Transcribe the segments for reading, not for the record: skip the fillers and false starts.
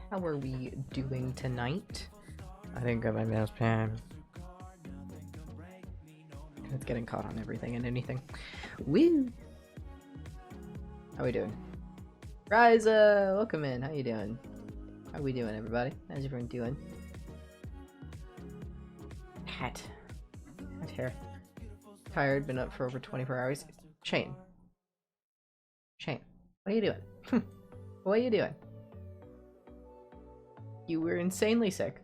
How are we doing tonight? I think I might best plan. It's getting caught on everything and anything. Woo! How we doing? Riza, welcome in. How you doing? How we doing, everybody? How's everyone doing? Hat hair. Tired. Been up for over 24 hours. Shane. What are you doing? What are you doing? You were insanely sick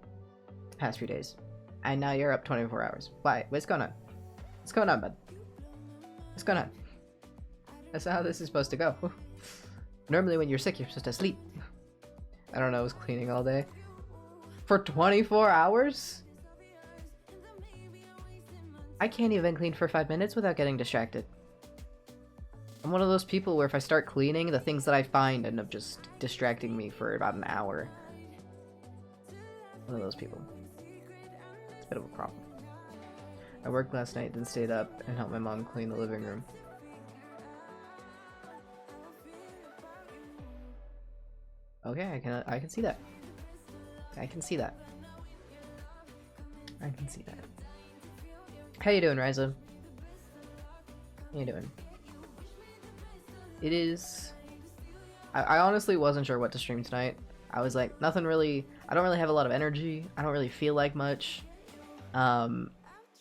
the past few days, and now you're up 24 hours. Why? What's going on? What's going on, bud? What's going on? That's not how this is supposed to go. Normally when you're sick, you're supposed to sleep. I don't know, I was cleaning all day. For 24 hours? I can't even clean for 5 minutes without getting distracted. I'm one of those people where if I start cleaning, the things that I find end up just distracting me for about an hour. One of those people. It's a bit of a problem. I worked last night, then stayed up and helped my mom clean the living room. Okay, I can see that. I can see that. I can see that. How you doing, Riza? How you doing? It is... I honestly wasn't sure what to stream tonight. I was like, nothing really... I don't really have a lot of energy. I don't really feel like much. And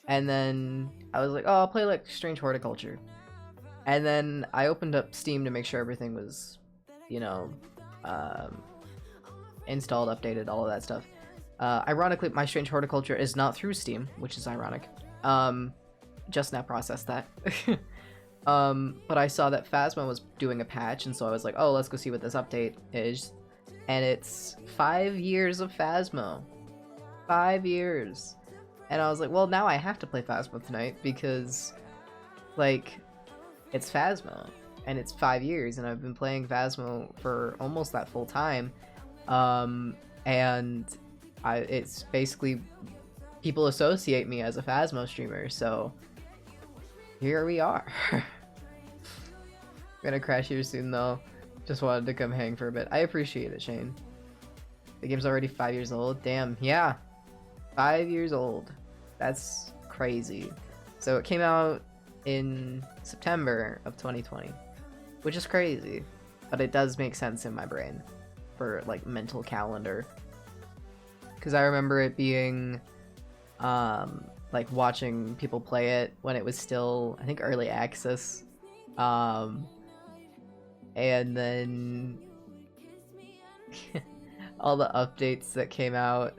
then I was like, oh, I'll play like Strange Horticulture. And then I opened up Steam to make sure everything was, you know, installed, updated, all of that stuff. Ironically, my Strange Horticulture is not through Steam, which is ironic. Just now processed that. But I saw that Phasmo was doing a patch, and so I was like, oh, let's go see what this update is. And it's 5 years of Phasmo. 5 years. And I was like, well, now I have to play Phasmo tonight because, like, it's Phasmo. And it's 5 years, and I've been playing Phasmo for almost that full time. And it's basically, people associate me as a Phasmo streamer, so here we are. I'm gonna crash here soon, though. Just wanted to come hang for a bit. I appreciate it, Shane. The game's already 5 years old. Damn, yeah. 5 years old. That's crazy. So it came out in September of 2020, which is crazy, but it does make sense in my brain for like mental calendar. Because I remember it being like watching people play it when it was still, I think, early access. And then all the updates that came out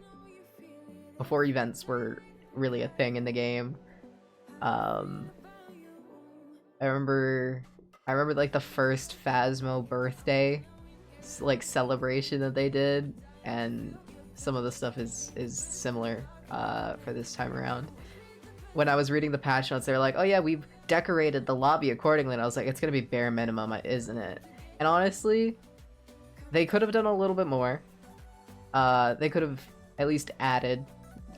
before events were really a thing in the game. I remember like the first Phasmo birthday like celebration that they did, and some of the stuff is similar for this time around. When I was reading the patch notes, they were like, oh yeah, we've decorated the lobby accordingly, and I was like, it's gonna be bare minimum, isn't it? And honestly, they could have done a little bit more. They could have at least added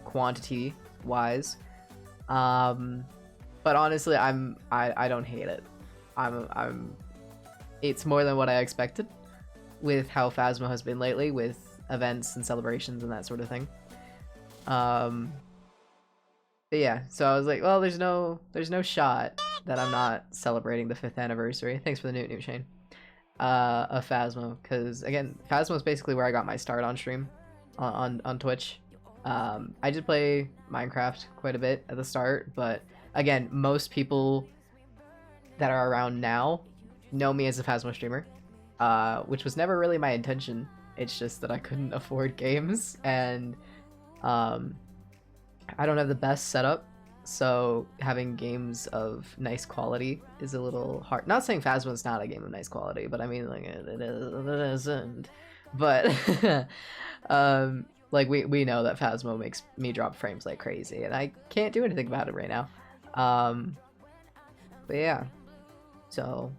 quantity wise. But honestly, I don't hate it. It's more than what I expected with how Phasmo has been lately with events and celebrations and that sort of thing. But yeah, so I was like, well, there's no shot that I'm not celebrating the 5th anniversary. Thanks for the new Shane. Of Phasmo, because again, Phasmo is basically where I got my start on stream, on Twitch. I did play Minecraft quite a bit at the start, but again, most people that are around now know me as a Phasmo streamer, which was never really my intention. It's just that I couldn't afford games, and I don't have the best setup, so having games of nice quality is a little hard. Not saying Phasmo is not a game of nice quality, but I mean, like, it isn't. But like we know that Phasmo makes me drop frames like crazy, and I can't do anything about it right now. But yeah, so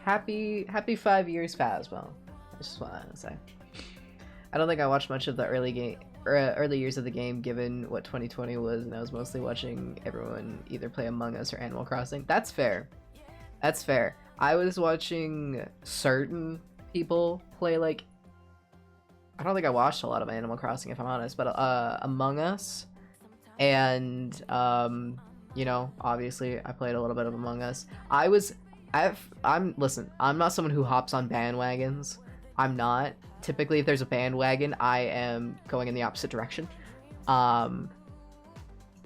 happy 5 years Phasmo. I just wanted to say. I don't think I watched much of the early years of the game, given what 2020 was, and I was mostly watching everyone either play Among Us or Animal Crossing. That's fair. That's fair. I was watching certain people play like I don't think I watched a lot of Animal Crossing, if I'm honest, but Among Us, and you know, obviously I played a little bit of Among Us. Listen, I'm not someone who hops on bandwagons. I'm not. Typically, if there's a bandwagon, I am going in the opposite direction.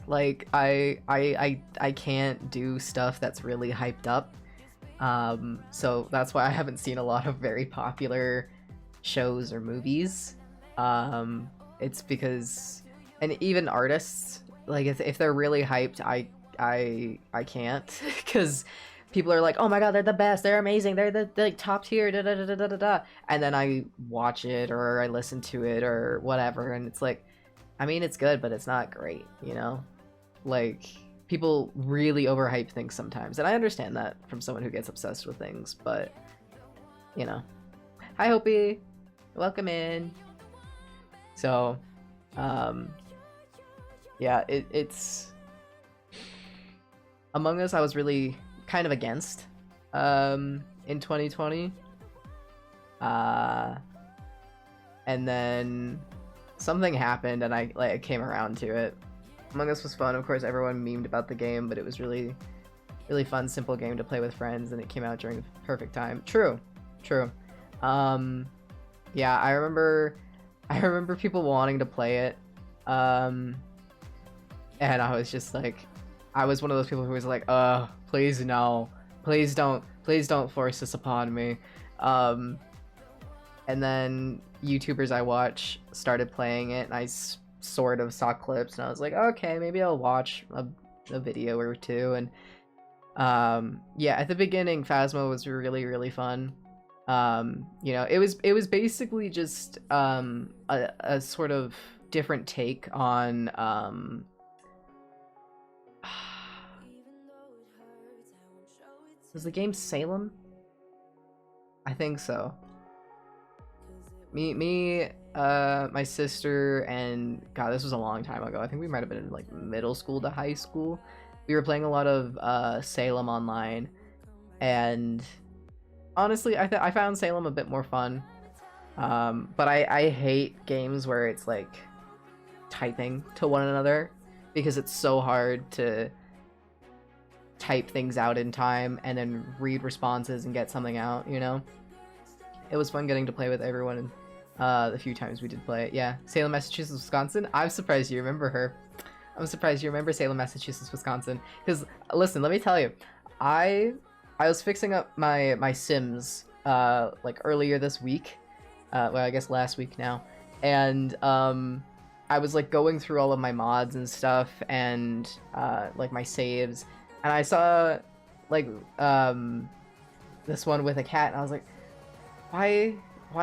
Like I can't do stuff that's really hyped up. So that's why I haven't seen a lot of very popular shows or movies. It's because, and even artists, like if they're really hyped, I can't, because people are like, oh my god, they're the best, they're amazing, they're the like top tier, da da da da da da, and then I watch it or I listen to it or whatever, and it's like, I mean, it's good, but it's not great, you know? Like, people really overhype things sometimes, and I understand that from someone who gets obsessed with things, but, you know. Hi, Hopi! Welcome in! So, yeah, it's... Among Us, I was really kind of against, in 2020. And then something happened and I came around to it. Among Us was fun. Of course, everyone memed about the game, but it was really fun, simple game to play with friends, and it came out during the perfect time. True. Yeah, I remember people wanting to play it, and I was just like, I was one of those people who was like, please no, please don't force this upon me. And then YouTubers I watch started playing it, and I sort of saw clips, and I was like, okay, maybe I'll watch a video or two. And yeah, at the beginning, Phasmo was really fun. You know, it was basically just a sort of different take on was the game Salem? I think so. My sister, and God, this was a long time ago. I think we might have been in like middle school to high school. We were playing a lot of Salem online, and honestly, I found Salem a bit more fun. But I hate games where it's like typing to one another, because it's so hard to type things out in time and then read responses and get something out, you know? It was fun getting to play with everyone the few times we did play it. Yeah, Salem, Massachusetts, Wisconsin. I'm surprised you remember her. I'm surprised you remember Salem, Massachusetts, Wisconsin. Because, listen, let me tell you, I was fixing up my Sims like earlier this week. Well, I guess last week now. And I was like going through all of my mods and stuff, and like my saves, and I saw like this one with a cat, and I was like, why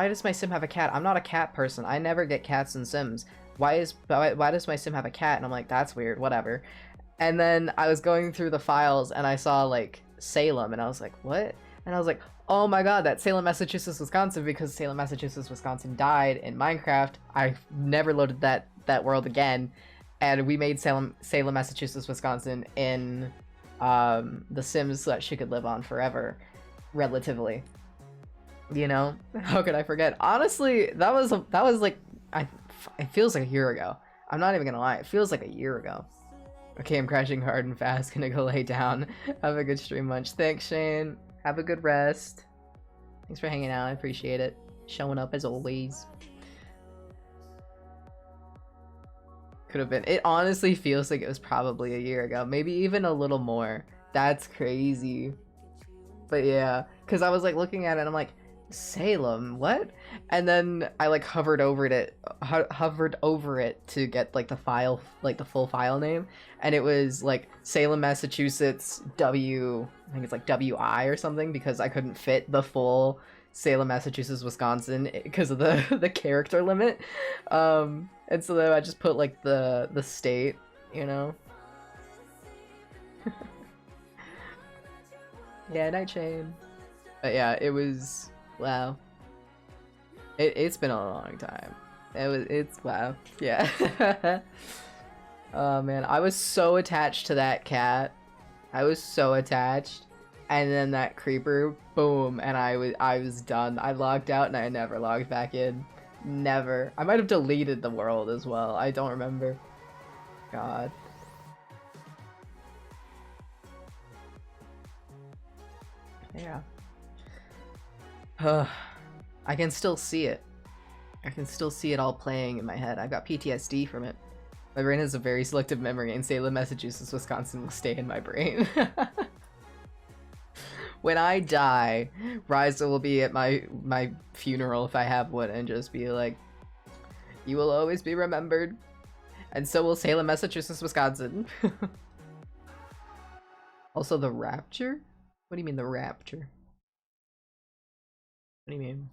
does my sim have a cat? I'm not a cat person. I never get cats in Sims. Why does my sim have a cat? And I'm like, that's weird, whatever. And then I was going through the files, and I saw like Salem, and I was like, what? And I was like, oh my god, that's Salem, Massachusetts, Wisconsin, because Salem, Massachusetts, Wisconsin died in Minecraft. I never loaded that world again, and we made Salem, Massachusetts, Wisconsin in The Sims so that she could live on forever, relatively. You know, how could I forget? Honestly, that was like, it feels like a year ago. I'm not even gonna lie, it feels like a year ago. Okay, I'm crashing hard and fast. Gonna go lay down. Have a good stream lunch. Thanks, Shane. Have a good rest. Thanks for hanging out. I appreciate it. Showing up as always. Could have been. It honestly feels like it was probably a year ago. Maybe even a little more. That's crazy. But yeah, because I was like looking at it and I'm like, Salem, what? And then I like hovered over it to get like the file, like the full file name, and it was like Salem, Massachusetts, I think it's like WI or something, because I couldn't fit the full Salem, Massachusetts, Wisconsin because of the character limit. And so then I just put like the state, you know. Yeah, Night Chain. But yeah, it was, wow. It's been a long time. It's wow. Yeah. Oh man, I was so attached to that cat. I was so attached. And then that creeper, boom, and I was done. I logged out and I never logged back in. Never. I might have deleted the world as well. I don't remember. God. Yeah. I can still see it. I can still see it all playing in my head. I've got PTSD from it. My brain has a very selective memory, and Salem, Massachusetts, Wisconsin will stay in my brain. When I die, Ryza will be at my funeral if I have one, and just be like, "You will always be remembered," and so will Salem, Massachusetts, Wisconsin. Also, the Rapture? What do you mean the Rapture? What do you mean?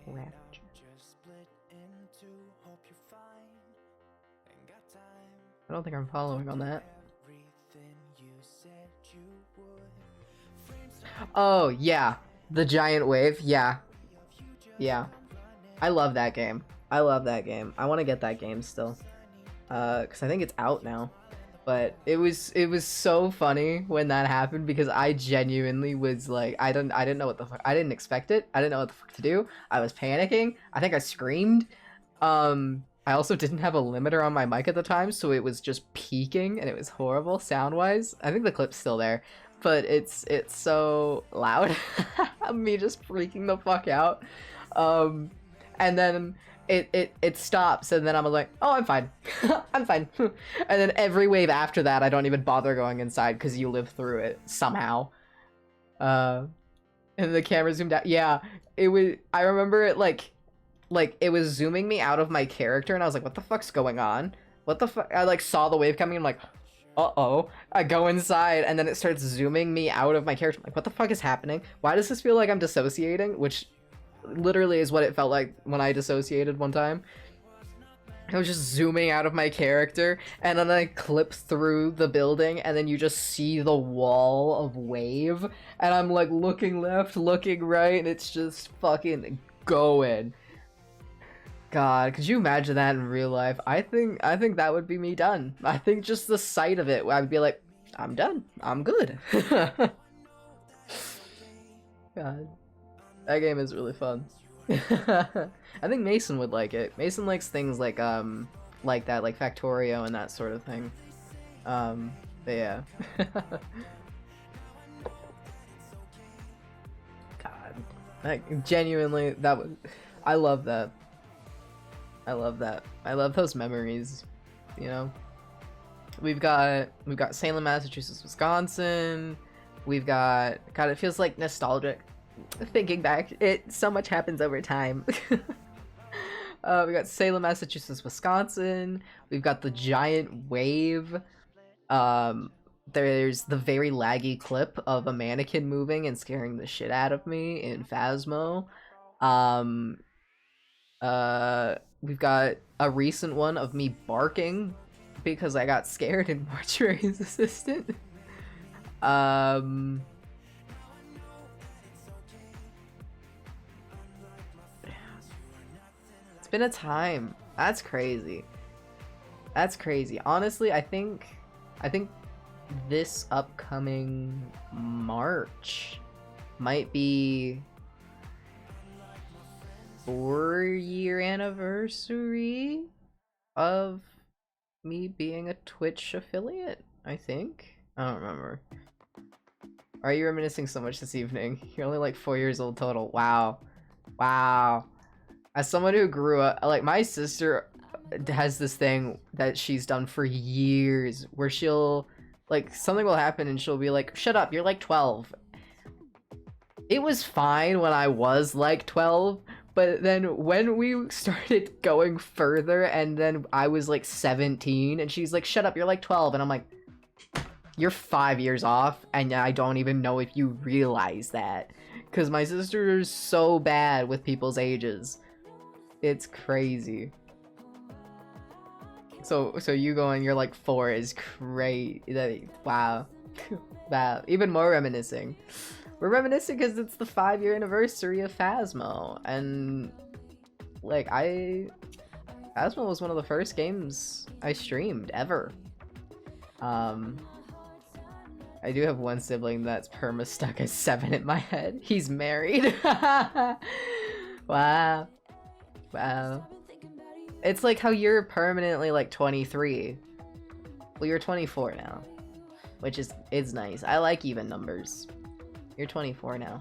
Rapture. I don't think I'm following on that. Oh, yeah. The giant wave. Yeah. Yeah. I love that game. I love that game. I want to get that game still. Because I think it's out now. But it was so funny when that happened, because I genuinely was like, I didn't know what the fuck. I didn't expect it. I didn't know what the fuck to do. I was panicking. I think I screamed. I also didn't have a limiter on my mic at the time, so it was just peaking, and it was horrible sound-wise. I think the clip's still there, but it's so loud. Me just freaking the fuck out. And then it stops, and then I'm like, oh, I'm fine. I'm fine. And then every wave after that, I don't even bother going inside because you live through it somehow. And the camera zoomed out. Yeah, it was. I remember it like it was zooming me out of my character, and I was like, what the fuck's going on? What the fuck? I like saw the wave coming. I'm like, uh-oh. I go inside, and then it starts zooming me out of my character. I'm like, what the fuck is happening? Why does this feel like I'm dissociating? Which literally is what it felt like when I dissociated one time. I was just zooming out of my character, and then I clip through the building, and then you just see the wall of wave, and I'm like looking left, looking right, and it's just fucking going. God, could you imagine that in real life? I think that would be me done. I think just the sight of it, I'd be like, I'm done. I'm good. God. That game is really fun. I think Mason would like it. Mason likes things like that, like Factorio and that sort of thing. But yeah. God. Like, genuinely, that was... I love that. I love that. I love those memories, you know? We've got Salem, Massachusetts, Wisconsin. We've got... God, it feels like nostalgic. Thinking back, so much happens over time. We got Salem, Massachusetts, Wisconsin. We've got the giant wave. There's the very laggy clip of a mannequin moving and scaring the shit out of me in Phasmo. We've got a recent one of me barking because I got scared in Mortuary's Assistant. It's been a time. That's crazy. That's crazy. Honestly, I think this upcoming March might be 4-year anniversary of me being a Twitch affiliate, I think. I don't remember. Are you reminiscing so much this evening? You're only like 4 years old total. Wow. Wow. As someone who grew up, like, my sister has this thing that she's done for years where she'll, like, something will happen and she'll be like, shut up, you're like 12. It was fine when I was like 12, but then when we started going further and then I was like 17 and she's like, shut up, you're like 12. And I'm like, you're 5 years off and I don't even know if you realize that. Because my sister is so bad with people's ages. It's crazy. So you going, you're like 4 is great. Wow. Wow. Even more reminiscing. We're reminiscing because it's the 5-year anniversary of Phasmo. And, like, Phasmo was one of the first games I streamed, ever. And I do have one sibling that's perma stuck at 7 in my head. He's married. Wow. Wow. It's like how you're permanently like 23. Well, you're 24 now, which is nice. I like even numbers. You're 24 now.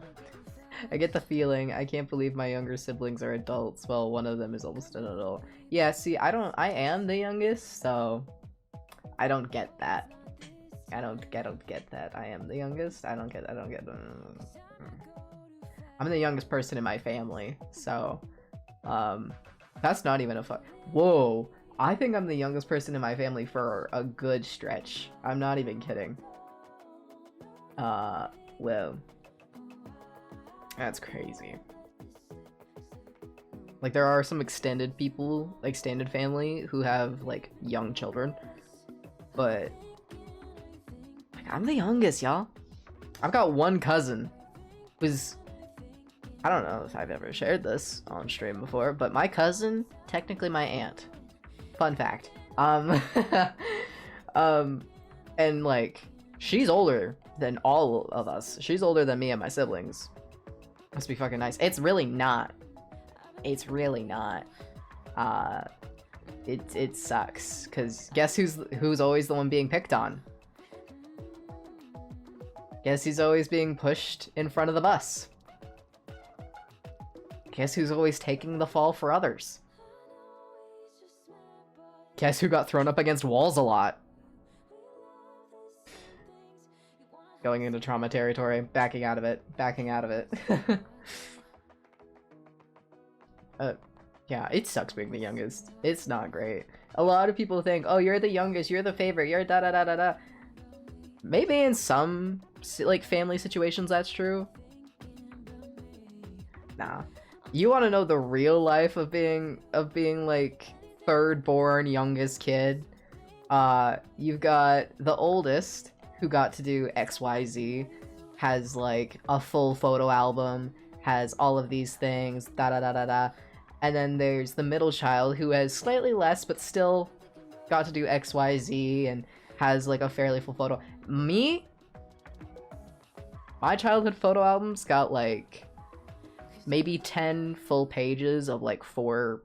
I get the feeling, I can't believe my younger siblings are adults. Well, one of them is almost an adult. Yeah, see, I am the youngest, so I don't get that. I don't get that. I am the youngest. I don't get. I'm the youngest person in my family, so that's not even a Whoa, I think I'm the youngest person in my family for a good stretch. I'm not even kidding. Whoa. That's crazy. Like, there are some extended people, like extended family, who have like young children, but like, I'm the youngest, y'all. I've got one cousin who's, I don't know if I've ever shared this on stream before, but my cousin, technically my aunt. Fun fact. And like, she's older than all of us. She's older than me and my siblings. Must be fucking nice. It's really not. It's really not. It sucks, cause guess who's always the one being picked on? Guess who's always being pushed in front of the bus? Guess who's always taking the fall for others? Guess who got thrown up against walls a lot? Going into trauma territory, backing out of it. Yeah, it sucks being the youngest. It's not great. A lot of people think, oh, you're the youngest, you're the favorite, you're da da da da da. Maybe in some like family situations that's true. Nah. You want to know the real life of being like third born youngest kid? You've got the oldest who got to do XYZ, has like a full photo album, has all of these things, da da da da da. And then there's the middle child who has slightly less but still got to do XYZ and has like a fairly full photo. Me? My childhood photo albums got like maybe 10 full pages of like four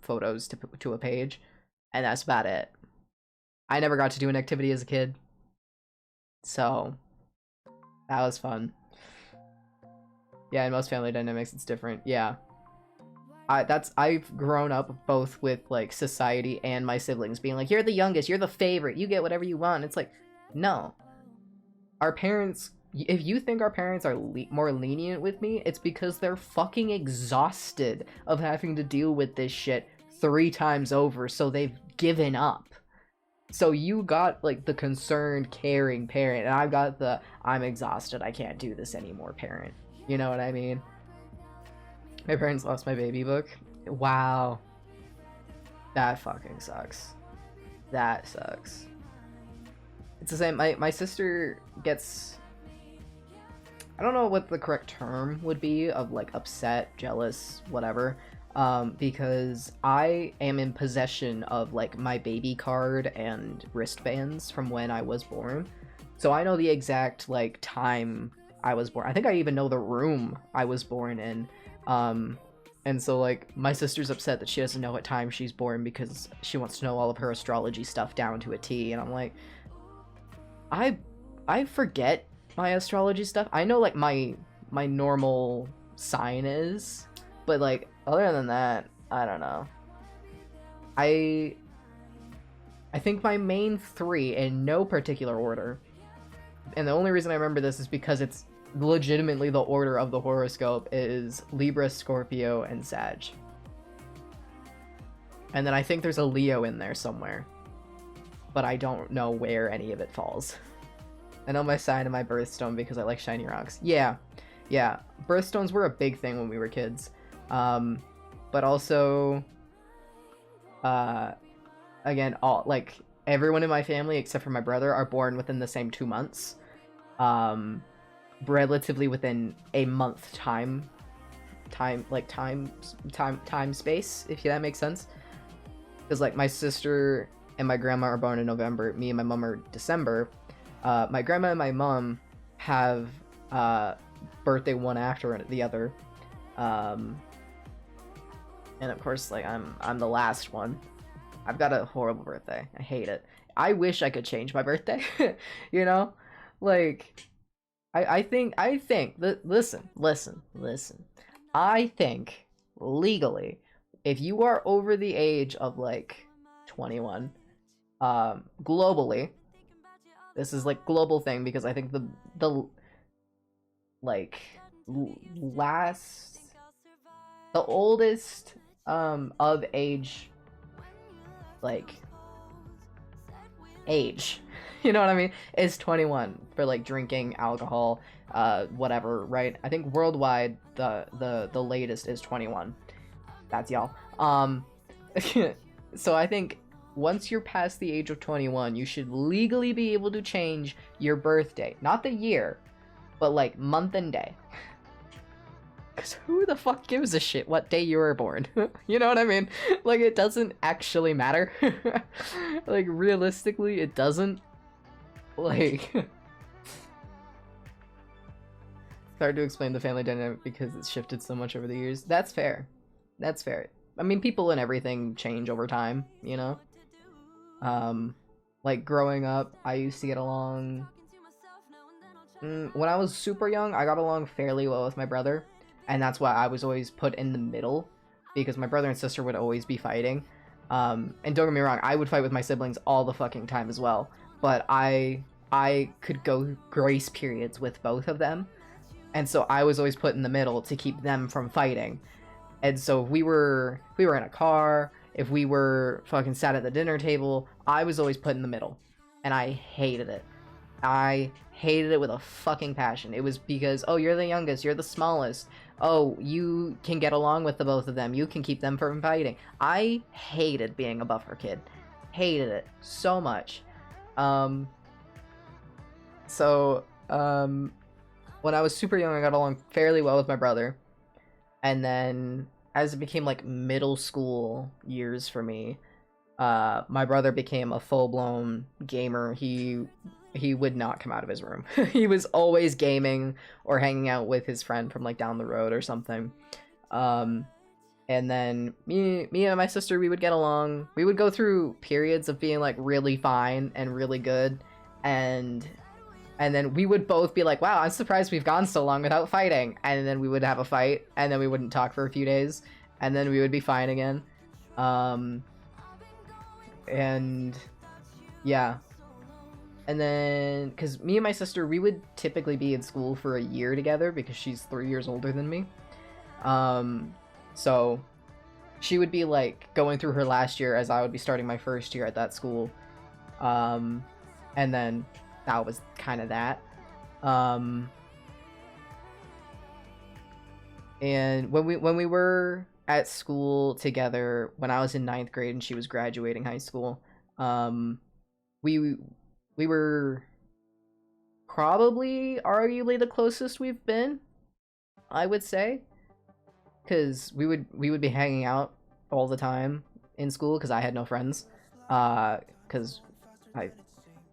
photos to a page, and that's about it. I never got to do an activity as a kid, so that was fun. Yeah, in most family dynamics it's different. Yeah, I've grown up both with like society and my siblings being like, you're the youngest, you're the favorite, you get whatever you want. It's like, no, our parents, if you think our parents are more lenient with me, it's because they're fucking exhausted of having to deal with this shit 3 times over, so they've given up. So you got like the concerned, caring parent, and I've got the I'm exhausted, I can't do this anymore parent. You know what I mean? My parents lost my baby book. Wow. That fucking sucks. That sucks. It's the same, my sister gets, I don't know what the correct term would be of like upset, jealous, whatever, because I am in possession of like my baby card and wristbands from when I was born. So I know the exact like time I was born. I think I even know the room I was born in. And so like my sister's upset that she doesn't know what time she's born because she wants to know all of her astrology stuff down to a T, and I'm like, I forget my astrology stuff. I know like my normal sign is, but like other than that, I don't know. I think my main 3 in no particular order, and the only reason I remember this is because it's legitimately the order of the horoscope, is Libra, Scorpio, and Sag. And then I think there's a Leo in there somewhere, but I don't know where any of it falls. I know my sign and my birthstone because I like shiny rocks. Yeah, birthstones were a big thing when we were kids. But also, again, all like everyone in my family except for my brother are born within the same 2 months. Relatively within a month time space, if that makes sense. Because like my sister and my grandma are born in November, me and my mom are December. My grandma and my mom have birthday one after the other, and of course, like I'm the last one. I've got a horrible birthday. I hate it. I wish I could change my birthday. You know, like I think that listen. I think legally, if you are over the age of like 21, globally, this is like global thing because I think the like last the oldest of age, like age, you know what I mean, is 21 for like drinking alcohol, whatever, right? I think worldwide the latest is 21. That's y'all. So I think once you're past the age of 21, you should legally be able to change your birthday, not the year, but like month and day. Because who the fuck gives a shit what day you were born? You know what I mean? Like, it doesn't actually matter. Like, realistically, it doesn't. Like, it's hard to explain the family dynamic because it's shifted so much over the years. That's fair. That's fair. I mean, people and everything change over time, you know? Like, growing up, I used to get along... when I was super young, I got along fairly well with my brother. And that's why I was always put in the middle, because my brother and sister would always be fighting. And don't get me wrong, I would fight with my siblings all the fucking time as well. But I could go grace periods with both of them. And so I was always put in the middle to keep them from fighting. And so if we were in a car, if we were fucking sat at the dinner table, I was always put in the middle. And I hated it. I hated it with a fucking passion. It was because, oh, you're the youngest, you're the smallest. Oh, you can get along with the both of them. You can keep them from fighting. I hated being a buffer kid. Hated it so much. When I was super young, I got along fairly well with my brother. And then as it became like middle school years for me, my brother became a full-blown gamer. He would not come out of his room. He was always gaming or hanging out with his friend from like down the road or something. And then me and my sister, we would get along. We would go through periods of being like really fine and really good, and then we would both be like, wow, I'm surprised we've gone so long without fighting. And then we would have a fight, and then we wouldn't talk for a few days, and then we would be fine again. And yeah. And then, because me and my sister, we would typically be in school for a year together because she's 3 years older than me. So she would be like going through her last year as I would be starting my first year at that school. And then that was kind of that. And when we were at school together, when I was in 9th grade and she was graduating high school, we were probably arguably the closest we've been, I would say, because we would be hanging out all the time in school because I had no friends, because I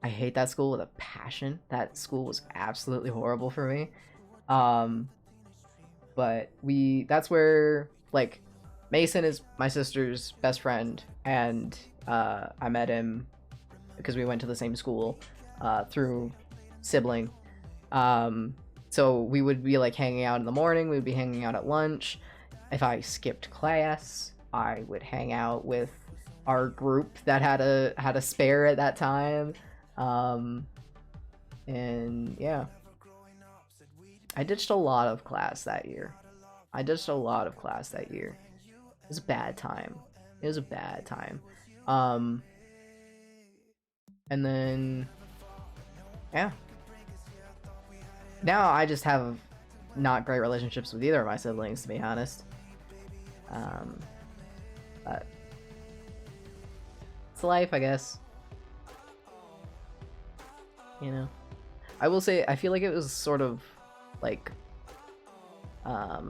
hate that school with a passion. That school was absolutely horrible for me. But that's where, like, Mason is my sister's best friend, and I met him because we went to the same school through sibling. So we would be like hanging out in the morning, we would be hanging out at lunch. If I skipped class, I would hang out with our group that had a spare at that time. And yeah, I ditched a lot of class that year. It was a bad time. And then, yeah. Now I just have not great relationships with either of my siblings, to be honest. But it's life, I guess. You know? I will say, I feel like it was sort of, like, I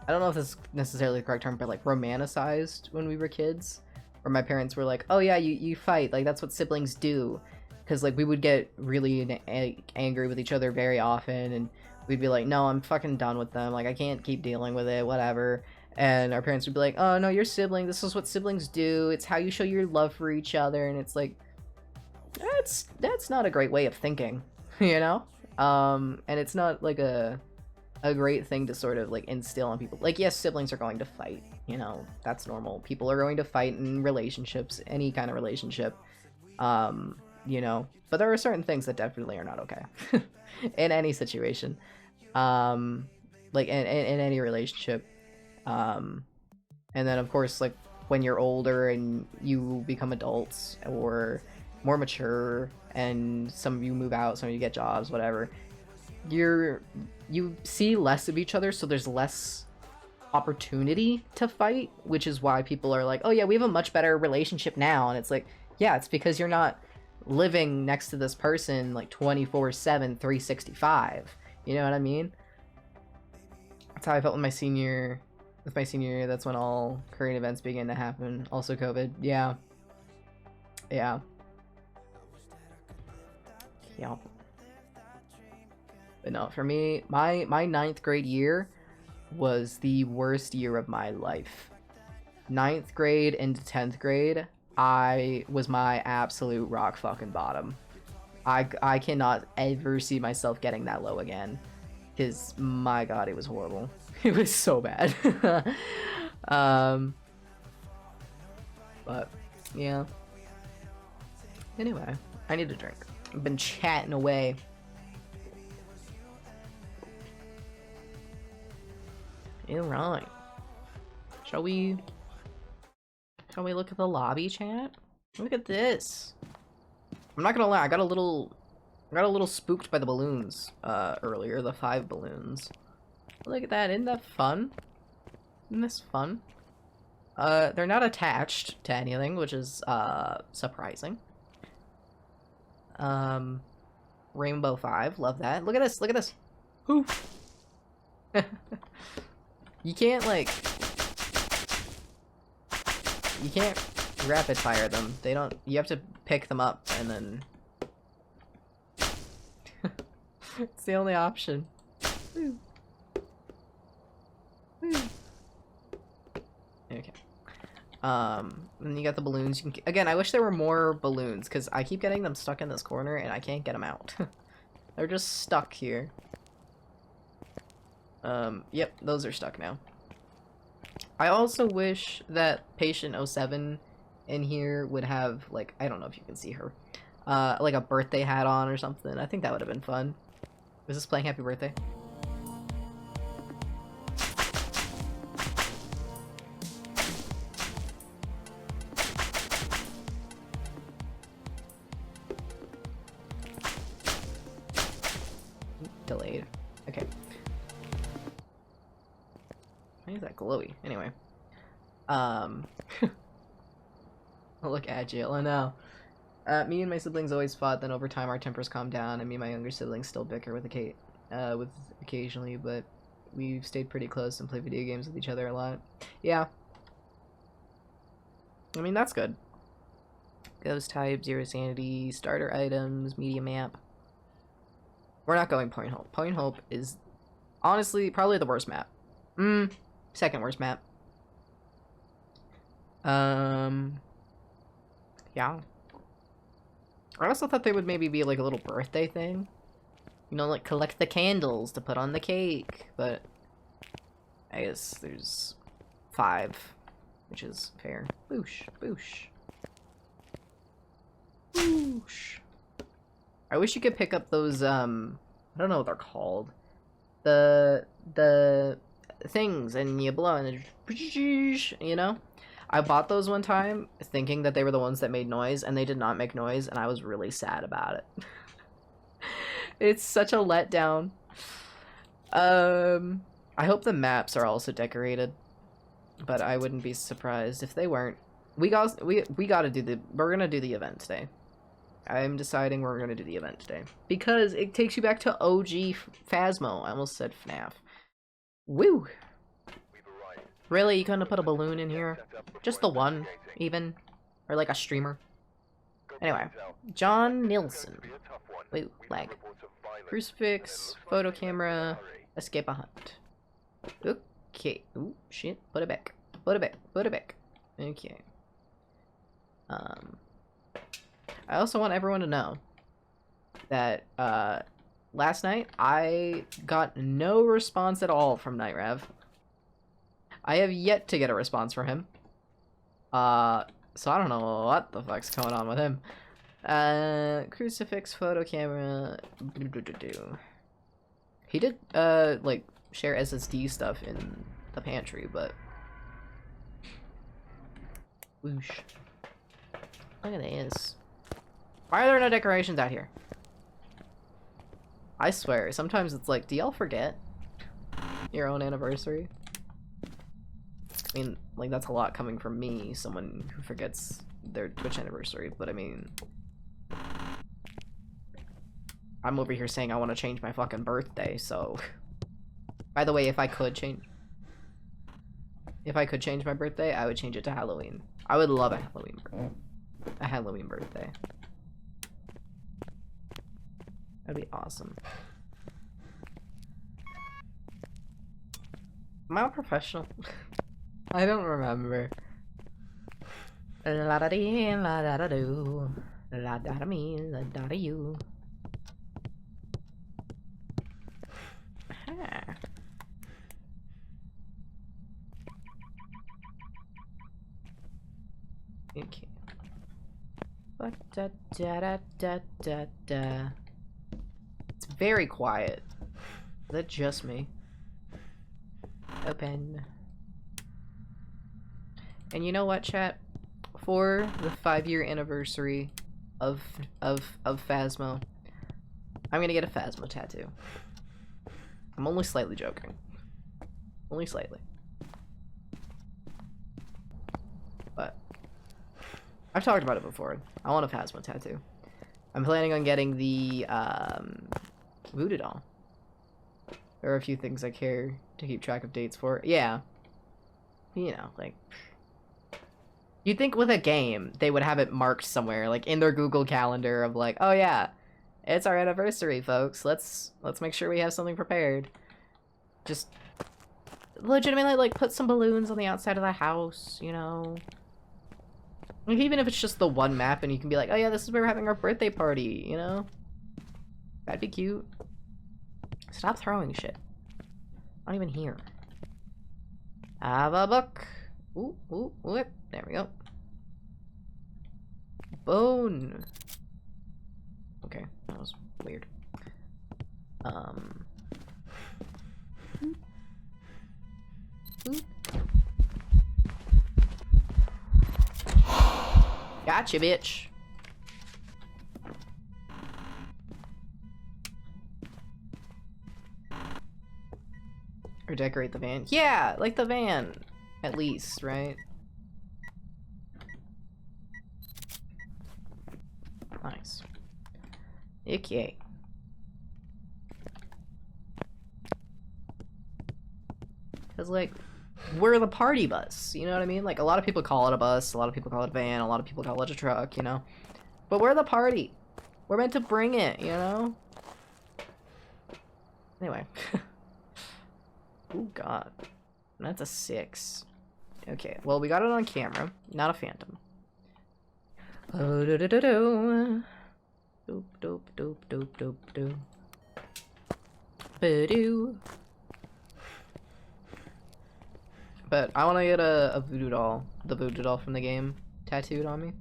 don't know if this is necessarily the correct term, but like romanticized when we were kids. Or my parents were like, oh yeah, you fight, like that's what siblings do. Because like we would get really angry with each other very often, and we'd be like, no, I'm fucking done with them, like I can't keep dealing with it, whatever. And our parents would be like, oh no, you're sibling, this is what siblings do, it's how you show your love for each other. And it's like, that's not a great way of thinking, you know? And it's not like a great thing to sort of like instill on people. Like, yes, siblings are going to fight, you know, that's normal. People are going to fight in relationships, any kind of relationship, you know, but there are certain things that definitely are not okay in any situation, like in any relationship. And then of course, like when you're older and you become adults or more mature, and some of you move out, some of you get jobs, whatever, you see less of each other, so there's less opportunity to fight, which is why people are like, oh yeah, we have a much better relationship now. And it's like, yeah, it's because you're not living next to this person like 24/7 365, you know what I mean? That's how I felt with my senior year. That's when all current events began to happen, also COVID. Yeah, but no, for me, my ninth grade year was the worst year of my life. Ninth grade into 10th grade, I was my absolute rock fucking bottom. I cannot ever see myself getting that low again, because my god, it was horrible. It was so bad. But yeah, anyway, I need a drink. I've been chatting away. Alright, shall we look at the lobby chat? Look at this. I'm not gonna lie, I got a little spooked by the balloons earlier, the 5 balloons. Look at that, isn't that fun? Isn't this fun? They're not attached to anything, which is surprising. Rainbow 5, love that. Look at this, look at this. Whoo. You can't like, you can't rapid fire them. They don't, you have to pick them up and then it's the only option. Woo. Woo. Okay. And you got the balloons. You can, again, I wish there were more balloons, because I keep getting them stuck in this corner and I can't get them out. They're just stuck here. Yep, those are stuck now. I also wish that Patient 07 in here would have, like, I don't know if you can see her, like a birthday hat on or something. I think that would have been fun. Was this playing Happy Birthday? Delayed. Okay. Why is that glowy? Anyway. Look agile, I know. Me and my siblings always fought, then over time our tempers calmed down, and me and my younger siblings still bicker with occasionally, but we've stayed pretty close and play video games with each other a lot. Yeah. I mean, that's good. Ghost type, 0 sanity, starter items, media map. We're not going Point Hope. Point Hope is honestly probably the worst map. Second worst map. Yeah. I also thought there would maybe be like a little birthday thing. You know, like collect the candles to put on the cake, but I guess there's 5, which is fair. Boosh, boosh. Boosh. I wish you could pick up those, I don't know what they're called. The things, and you blow and you know? I bought those one time thinking that they were the ones that made noise, and they did not make noise, and I was really sad about it. It's such a letdown. I hope the maps are also decorated, but I wouldn't be surprised if they weren't. We gotta do we're gonna do the event today. I'm deciding we're gonna do the event today because it takes you back to OG Phasmo. I almost said FNAF. Woo! Really, you couldn't put a balloon in here? Just the one, even? Or like a streamer. Anyway, John Nilsson. Wait, lag. Crucifix, photo camera, escape a hunt. Okay. Ooh, shit. Put it back. Put it back. Put it back. Okay. I also want everyone to know that, last night, I got no response at all from Night Rev. I have yet to get a response from him. So I don't know what the fuck's going on with him. Crucifix, photo camera. He did, like, share SSD stuff in the pantry, but... Whoosh. Look at this. Why are there no decorations out here? I swear, sometimes it's like, do y'all forget your own anniversary? I mean, like, that's a lot coming from me, someone who forgets their Twitch anniversary, but I mean... I'm over here saying I want to change my fucking birthday, so... By the way, if I could change my birthday, I would change it to Halloween. I would love a Halloween birthday. That'd be awesome. Am I a professional? I don't remember. La da dee, la da da do, la da da me, la da da you. Okay. Da da da da da da. It's very quiet. Is that just me? Open. And you know what, chat? For the 5-year anniversary of Phasmo, I'm gonna get a Phasmo tattoo. I'm only slightly joking. Only slightly. But I've talked about it before. I want a Phasmo tattoo. I'm planning on getting the VOD doll. There are a few things I care to keep track of dates for. Yeah. You know, like... You'd think with a game, they would have it marked somewhere, like in their Google Calendar of like, oh yeah, it's our anniversary, folks. Let's make sure we have something prepared. Just legitimately, like, put some balloons on the outside of the house, you know? Like, even if it's just the one map and you can be like, oh yeah, this is where we're having our birthday party, you know? That'd be cute. Stop throwing shit. Not even here. Have a book. Ooh, ooh, ooh. There we go. Bone. Okay, that was weird. Gotcha, bitch. Or decorate the van. Yeah, like the van. At least, right? Nice. Okay. Because, like, we're the party bus, you know what I mean? Like, a lot of people call it a bus, a lot of people call it a van, a lot of people call it a truck, you know? But we're the party. We're meant to bring it, you know? Anyway. Oh, God. That's a 6. Okay, well, we got it on camera, not a phantom. Oh, do do do do. Doop doop doop doop doop doop. Ba-doo. But I want to get a voodoo doll, the voodoo doll from the game, tattooed on me.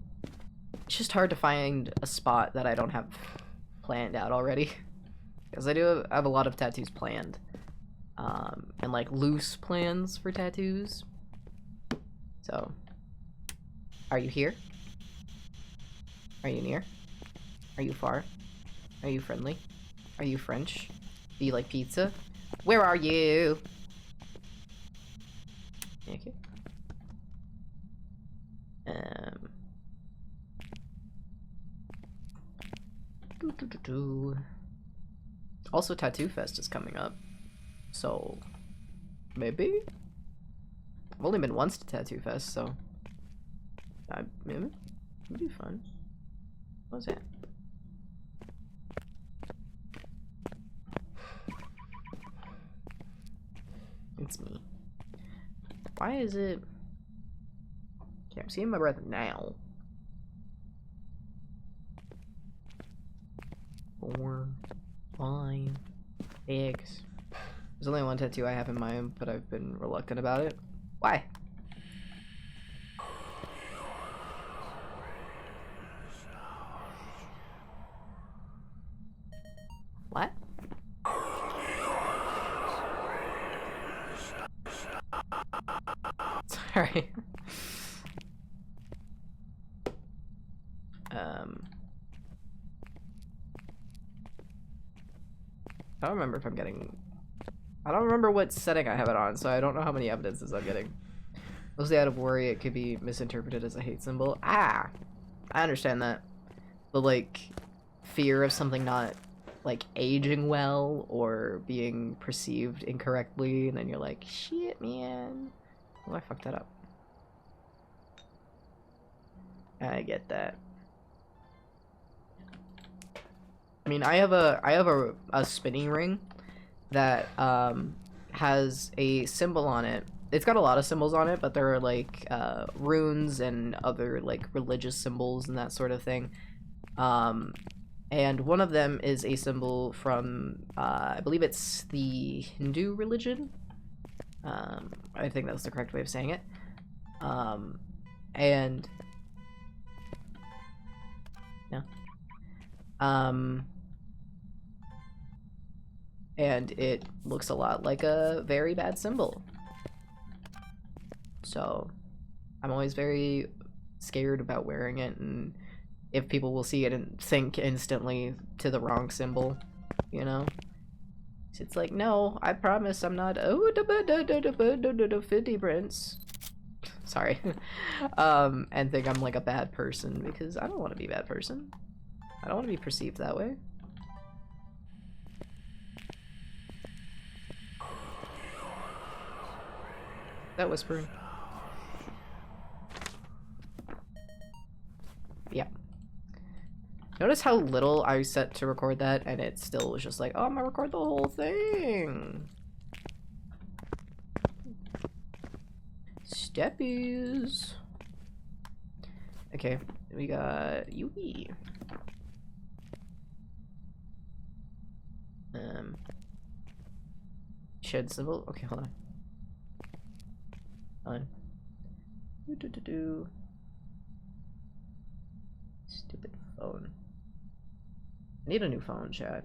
It's just hard to find a spot that I don't have planned out already. Because I do have a lot of tattoos planned. And like loose plans for tattoos. So, are you here? Are you near? Are you far? Are you friendly? Are you French? Do you like pizza? Where are you? Okay. Also, Tattoo Fest is coming up. So, maybe? I've only been once to Tattoo Fest, so... maybe? It'd be fun. What was that? It's me. Why is it? Okay, I'm seeing my breath now. 4, 5, 6. There's only one tattoo I have in mind, but I've been reluctant about it. Why? What? Sorry. I don't remember if I'm getting... I don't remember what setting I have it on, so I don't know how many evidences I'm getting. Mostly out of worry it could be misinterpreted as a hate symbol. Ah! I understand that. The, like, fear of something not, like, aging well or being perceived incorrectly, and then you're like, shit, man. Oh, I fucked that up. I get that. I mean, I have a spinning ring that has a symbol on it. It's got a lot of symbols on it, but there are like runes and other like religious symbols and that sort of thing. And one of them is a symbol from I believe it's the Hindu religion. I think that's the correct way of saying it. And yeah. And it looks a lot like a very bad symbol. So I'm always very scared about wearing it, and if people will see it and think instantly to the wrong symbol, you know? It's like, no, I promise I'm not 50 prince. Sorry. And think I'm like a bad person, because I don't want to be a bad person. I don't want to be perceived that way. That whispering. Yeah. Notice how little I set to record that, and it still was just like, oh, I'm gonna record the whole thing. Steppies. Okay, we got Yui. Shed symbol. Okay, hold on. Stupid phone. I need a new phone, chat.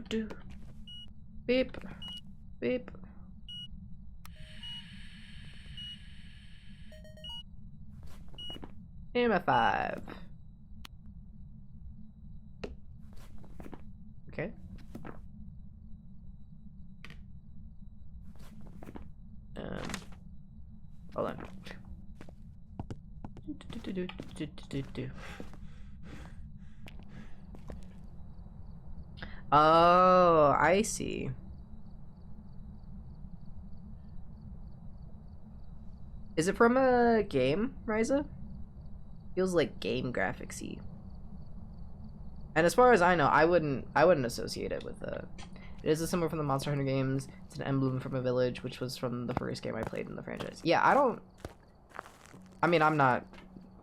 Beep. Beep. MF5. Okay. Hold on. Oh, I see. Is it from a game, Ryza? Feels like game graphics-y. And as far as I know, I wouldn't associate it with a... It is a symbol from the Monster Hunter games. It's an emblem from a village, which was from the first game I played in the franchise. Yeah, I mean, I'm not,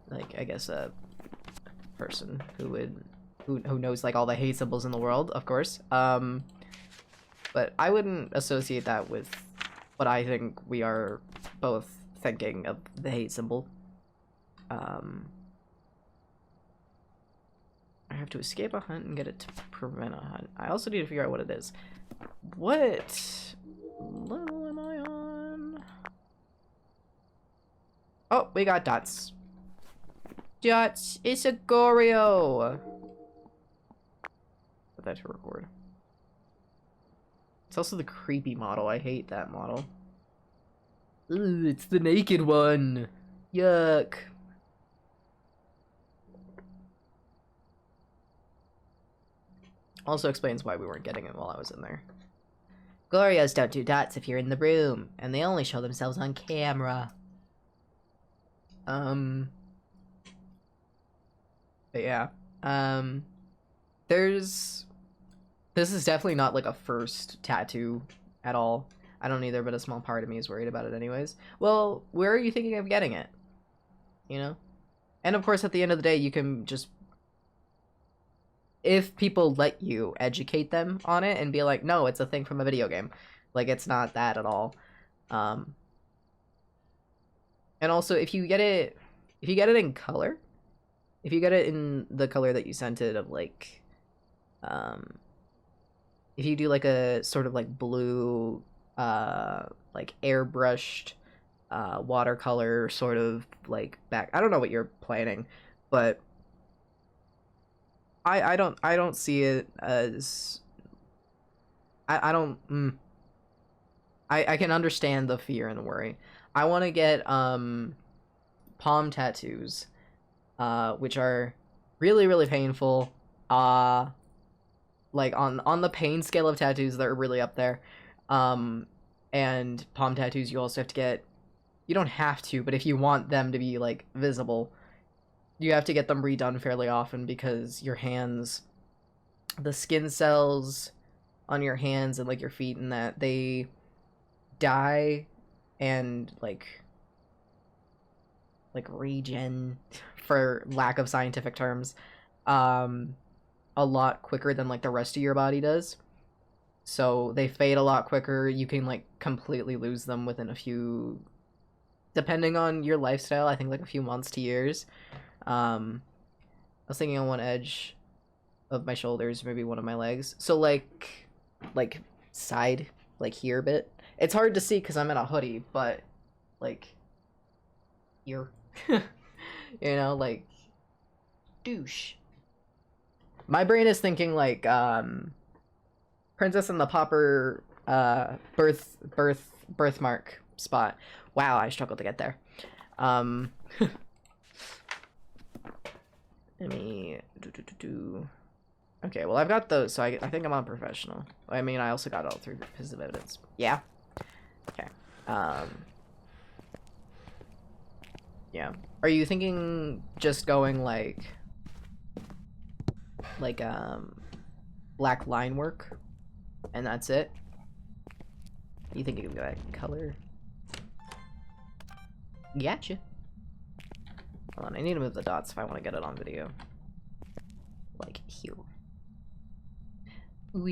like, I guess a person who knows, like, all the hate symbols in the world, of course. But I wouldn't associate that with what I think we are both thinking of the hate symbol. I have to escape a hunt and get it to prevent a hunt. I also need to figure out what it is. What level am I on? Oh, we got dots. Dots! It's a Goryo! Put that to record. It's also the creepy model. I hate that model. Ooh, it's the naked one! Yuck. Also explains why we weren't getting it while I was in there. Goryos don't do dots if you're in the room, and they only show themselves on camera. Um, but yeah. Um, there's this is definitely not like a first tattoo at all. I don't either, but a small part of me is worried about it anyways. Well, where are you thinking of getting it? You know? And of course, at the end of the day, you can just, if people let you, educate them on it and be like, no, it's a thing from a video game. Like, it's not that at all. Um, and also, if you get it in color, if you get it in the color that you sent it of like, um, if you do like a sort of like blue, like airbrushed, watercolor sort of like back. I don't know what you're planning, but I don't see it as I don't I can understand the fear and the worry. I want to get palm tattoos, which are really really painful. Like on the pain scale of tattoos, they're really up there. Um, and palm tattoos, you also have to get. You don't have to, but if you want them to be like visible, you have to get them redone fairly often because your hands, the skin cells on your hands and like your feet and that they die and like regen for lack of scientific terms um a lot quicker than like the rest of your body does. So they fade a lot quicker. You can like completely lose them within a few, depending on your lifestyle, I think like a few months to years. I was thinking on one edge of my shoulders, maybe one of my legs. So like side, like here a bit. It's hard to see because I'm in a hoodie, but like here, you know, like douche. My brain is thinking like Princess and the Pauper birthmark spot. Wow, I struggled to get there. Let me do. Okay, well I've got those, so I think I'm on professional. I mean, I also got all 3 pieces of evidence. Yeah. Okay. Yeah. Are you thinking just going like black line work, and that's it? You think you can go like color? Gotcha. Hold on, I need to move the dots if I want to get it on video. Like here. Are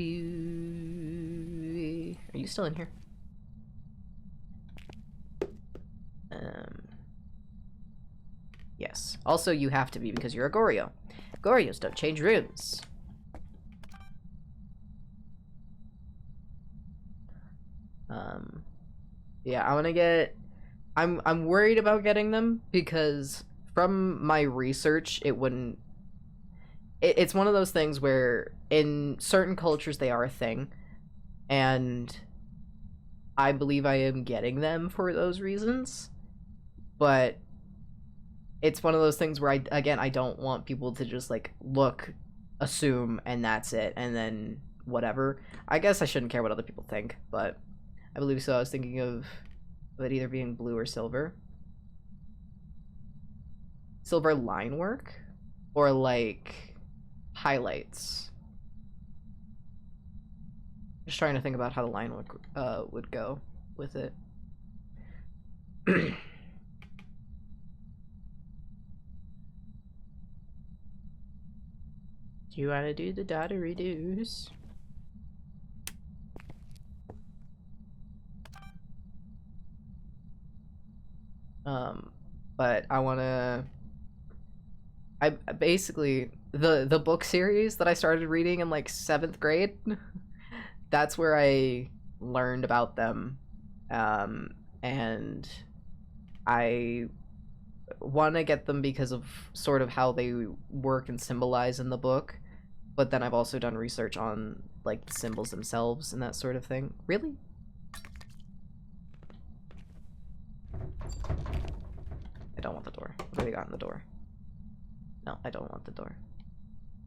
you still in here? Yes. Also, you have to be because you're a Goryo. Goryos don't change runes. Yeah, I want to get. I'm worried about getting them because from my research, it wouldn't. It's one of those things where in certain cultures they are a thing, and I believe I am getting them for those reasons, but it's one of those things where I don't want people to just like look, assume, and that's it, and then whatever. I guess I shouldn't care what other people think, but I believe so. I was thinking of it either being blue or silver. Silver line work? Or like highlights. Just trying to think about how the line would go with it. Do you want to do the data reduce? But I want to. I basically the book series that I started reading in like 7th grade. That's where I learned about them, and I want to get them because of sort of how they work and symbolize in the book. But then I've also done research on like the symbols themselves and that sort of thing. Really? I don't want the door. What do we got in the door? No, I don't want the door.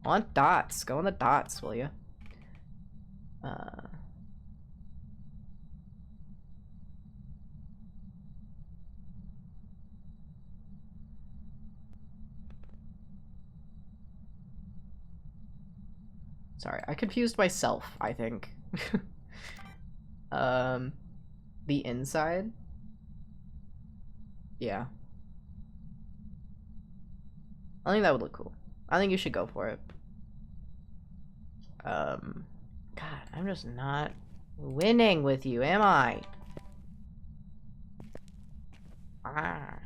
I want dots. Go on the dots, will you? Sorry, I confused myself, I think. The inside? Yeah. I think that would look cool. I think you should go for it. God, I'm just not winning with you, am I? Ah.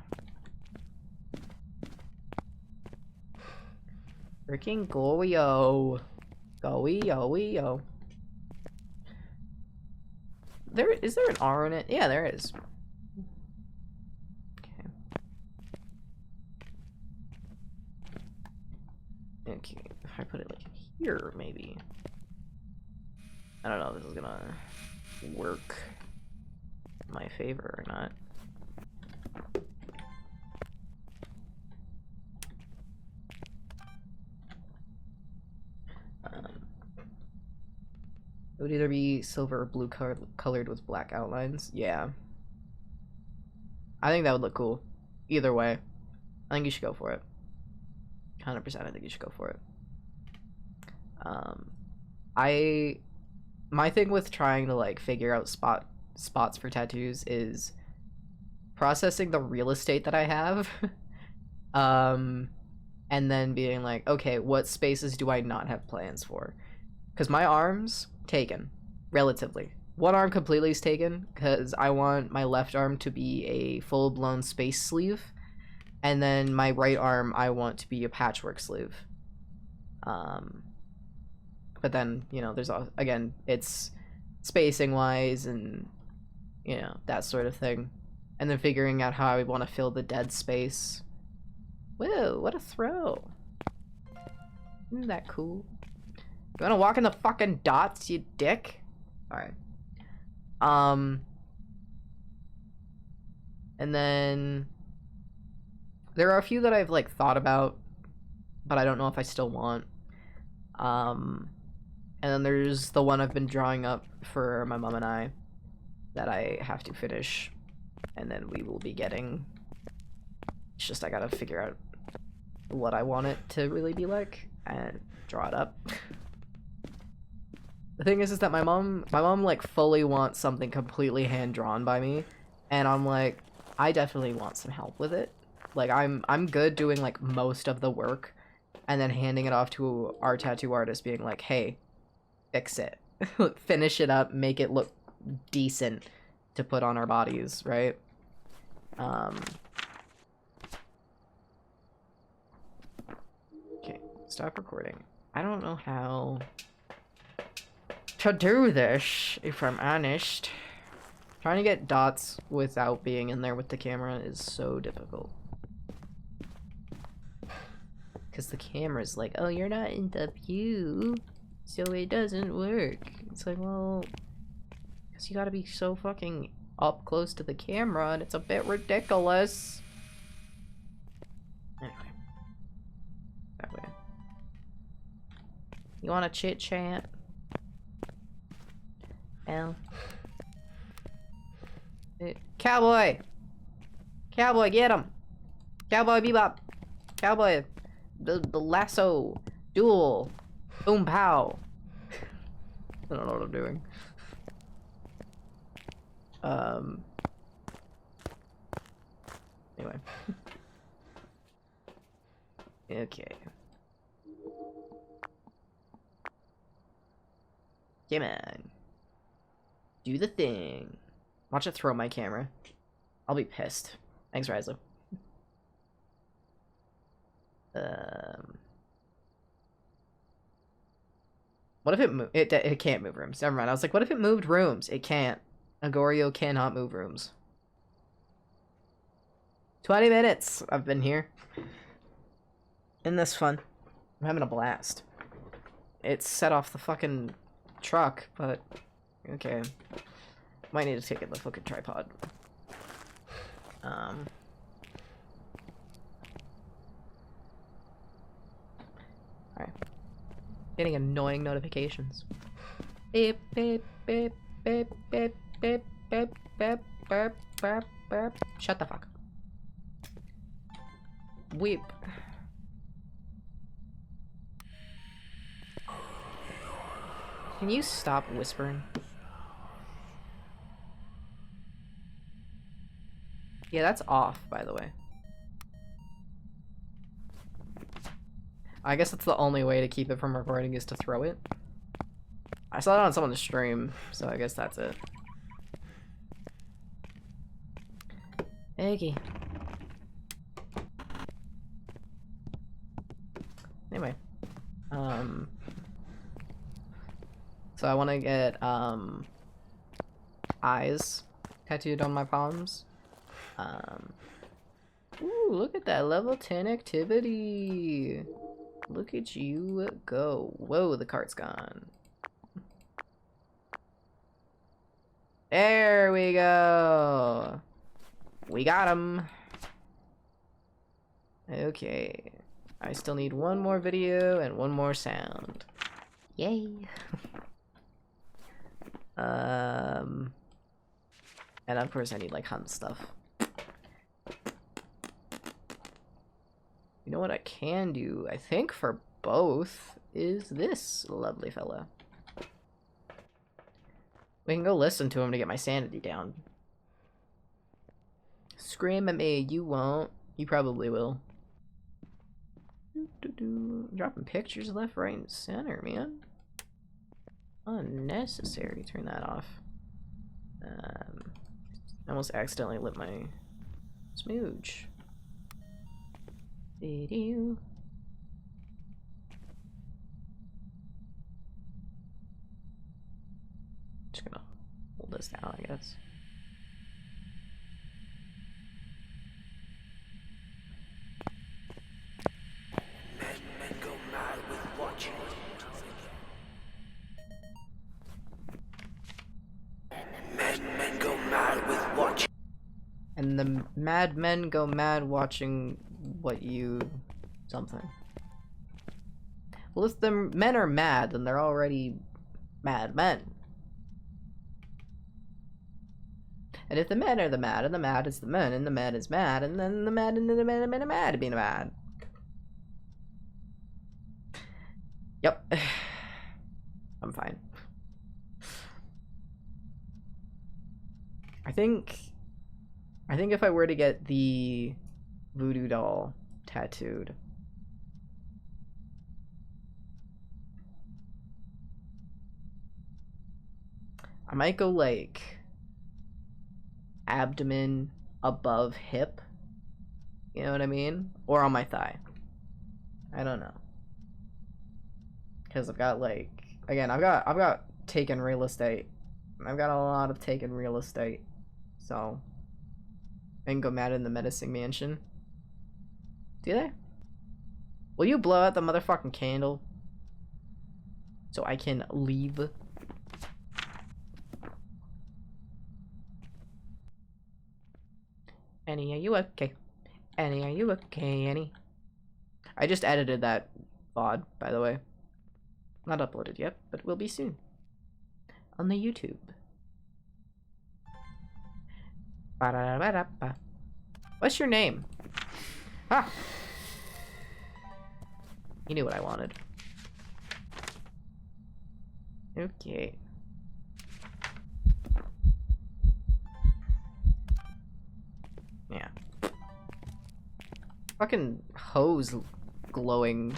Freaking go-yo. Go-yo. Is there an R in it? Yeah, there is. Okay, if I put it like here, maybe. I don't know if this is gonna work in my favor or not. It would either be silver or blue colored with black outlines. Yeah. I think that would look cool. Either way. I think you should go for it. 100% I think you should go for it. My thing with trying to like figure out spots for tattoos is processing the real estate that I have. And then being like, okay, what spaces do I not have plans for? Because my arm's taken, relatively. One arm completely is taken, because I want my left arm to be a full-blown space sleeve, and then my right arm I want to be a patchwork sleeve. But then, you know, there's, again, it's spacing-wise and, you know, that sort of thing. And then figuring out how I want to fill the dead space. Whoa, what a throw. Isn't that cool? You wanna walk in the fucking dots, you dick? Alright. And then there are a few that I've like thought about, but I don't know if I still want. And then there's the one I've been drawing up for my mom and I that I have to finish, and then we will be getting. It's just I gotta figure out what I want it to really be like and draw it up. The thing is that my mom like fully wants something completely hand drawn by me, and I'm like, I definitely want some help with it. Like I'm good doing like most of the work, and then handing it off to our tattoo artist, being like, hey, fix it, finish it up, make it look decent to put on our bodies, right? Okay, stop recording. I don't know how to do this, if I'm honest. Trying to get dots without being in there with the camera is so difficult. Because the camera's like, oh, you're not in the view, so it doesn't work. It's like, well, because you gotta be so fucking up close to the camera, and it's a bit ridiculous. Anyway. That way. You wanna chit chat? Well. Cowboy! Cowboy, get him! Cowboy Bebop! Cowboy! The lasso! Duel! Boom pow! I don't know what I'm doing. Anyway. Okay. Come on. Do the thing. Watch it throw my camera. I'll be pissed. Thanks, Riza. What if it it can't move rooms? Never mind. I was like, what if it moved rooms? It can't. Agorio cannot move rooms. 20 minutes I've been here. Isn't this fun? I'm having a blast. It set off the fucking truck, but okay. Might need to take it the fucking tripod. Alright. Getting annoying notifications. Beep, beep, beep, beep, beep, beep, beep, beep, beep, beep, beep. Shut the fuck. Weep. Can you stop whispering? Yeah, that's off, by the way. I guess that's the only way to keep it from recording is to throw it. I saw it on someone's stream, so I guess that's it. Eggy. Anyway. So I want to get, eyes tattooed on my palms. Ooh, look at that level 10 activity. Look at you go. Whoa, the cart's gone. There we go. We got him. Okay. I still need one more video and one more sound. Yay. And of course I need like hunt stuff. You know what I can do, I think, for both is this lovely fella. We can go listen to him to get my sanity down. Scream at me, you won't. You probably will. Dropping pictures left, right, and center, man. Unnecessary. Turn that off. I almost accidentally lit my smooch. Video. Just gonna hold this down, I guess. Men go mad with watching. Men go mad with watching. And the mad men go mad watching what you... something. Well, if the men are mad, then they're already mad men. And if the men are the mad, and the mad is the men, and the mad is mad, and then the mad and the men are mad being mad. Yep. I'm fine. I think if I were to get the voodoo doll tattooed, I might go like abdomen above hip, you know what I mean? Or on my thigh. I don't know. Because I've got like, again, I've got taken real estate. I've got a lot of taken real estate. So I can go mad in the menacing mansion. Do they? Will you blow out the motherfucking candle so I can leave? Annie, are you okay? Annie, are you okay, Annie? I just edited that VOD, by the way. Not uploaded yet, but will be soon. On the YouTube. Ba-da-ba-da-ba. What's your name? Ah! You knew what I wanted. Okay. Yeah. Fucking hose glowing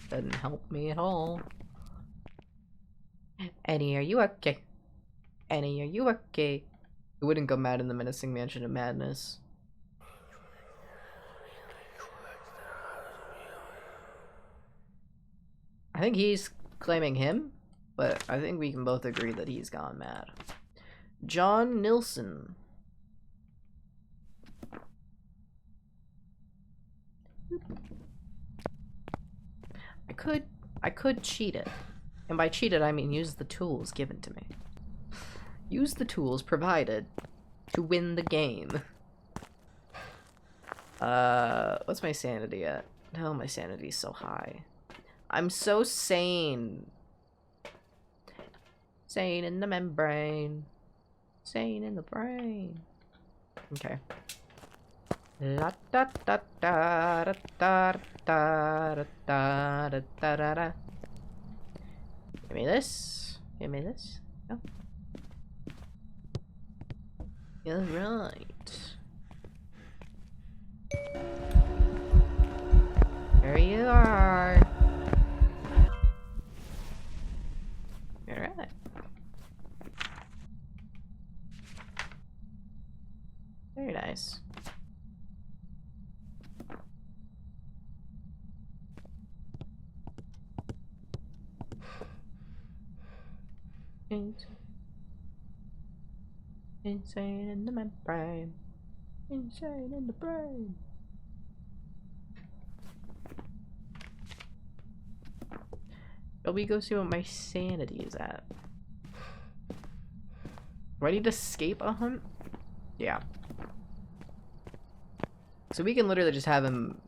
doesn't help me at all. Annie, are you okay? Annie, are you okay? I wouldn't go mad in the menacing mansion of madness. I think he's claiming him, but I think we can both agree that he's gone mad. John Nilsson. I could cheat it. And by cheat it, I mean use the tools given to me. Use the tools provided to win the game. What's my sanity at? Oh, my sanity's so high. I'm so sane. Sane in the membrane. Sane in the brain. Okay. La da da da da da da da da da da. me this. Give me this. Oh. Alright. There you are. Alright. Very nice. Insane in the membrane. Insane in the brain. Shall we go see what my sanity is at? Do I need to escape a hunt? Yeah. So we can literally just have him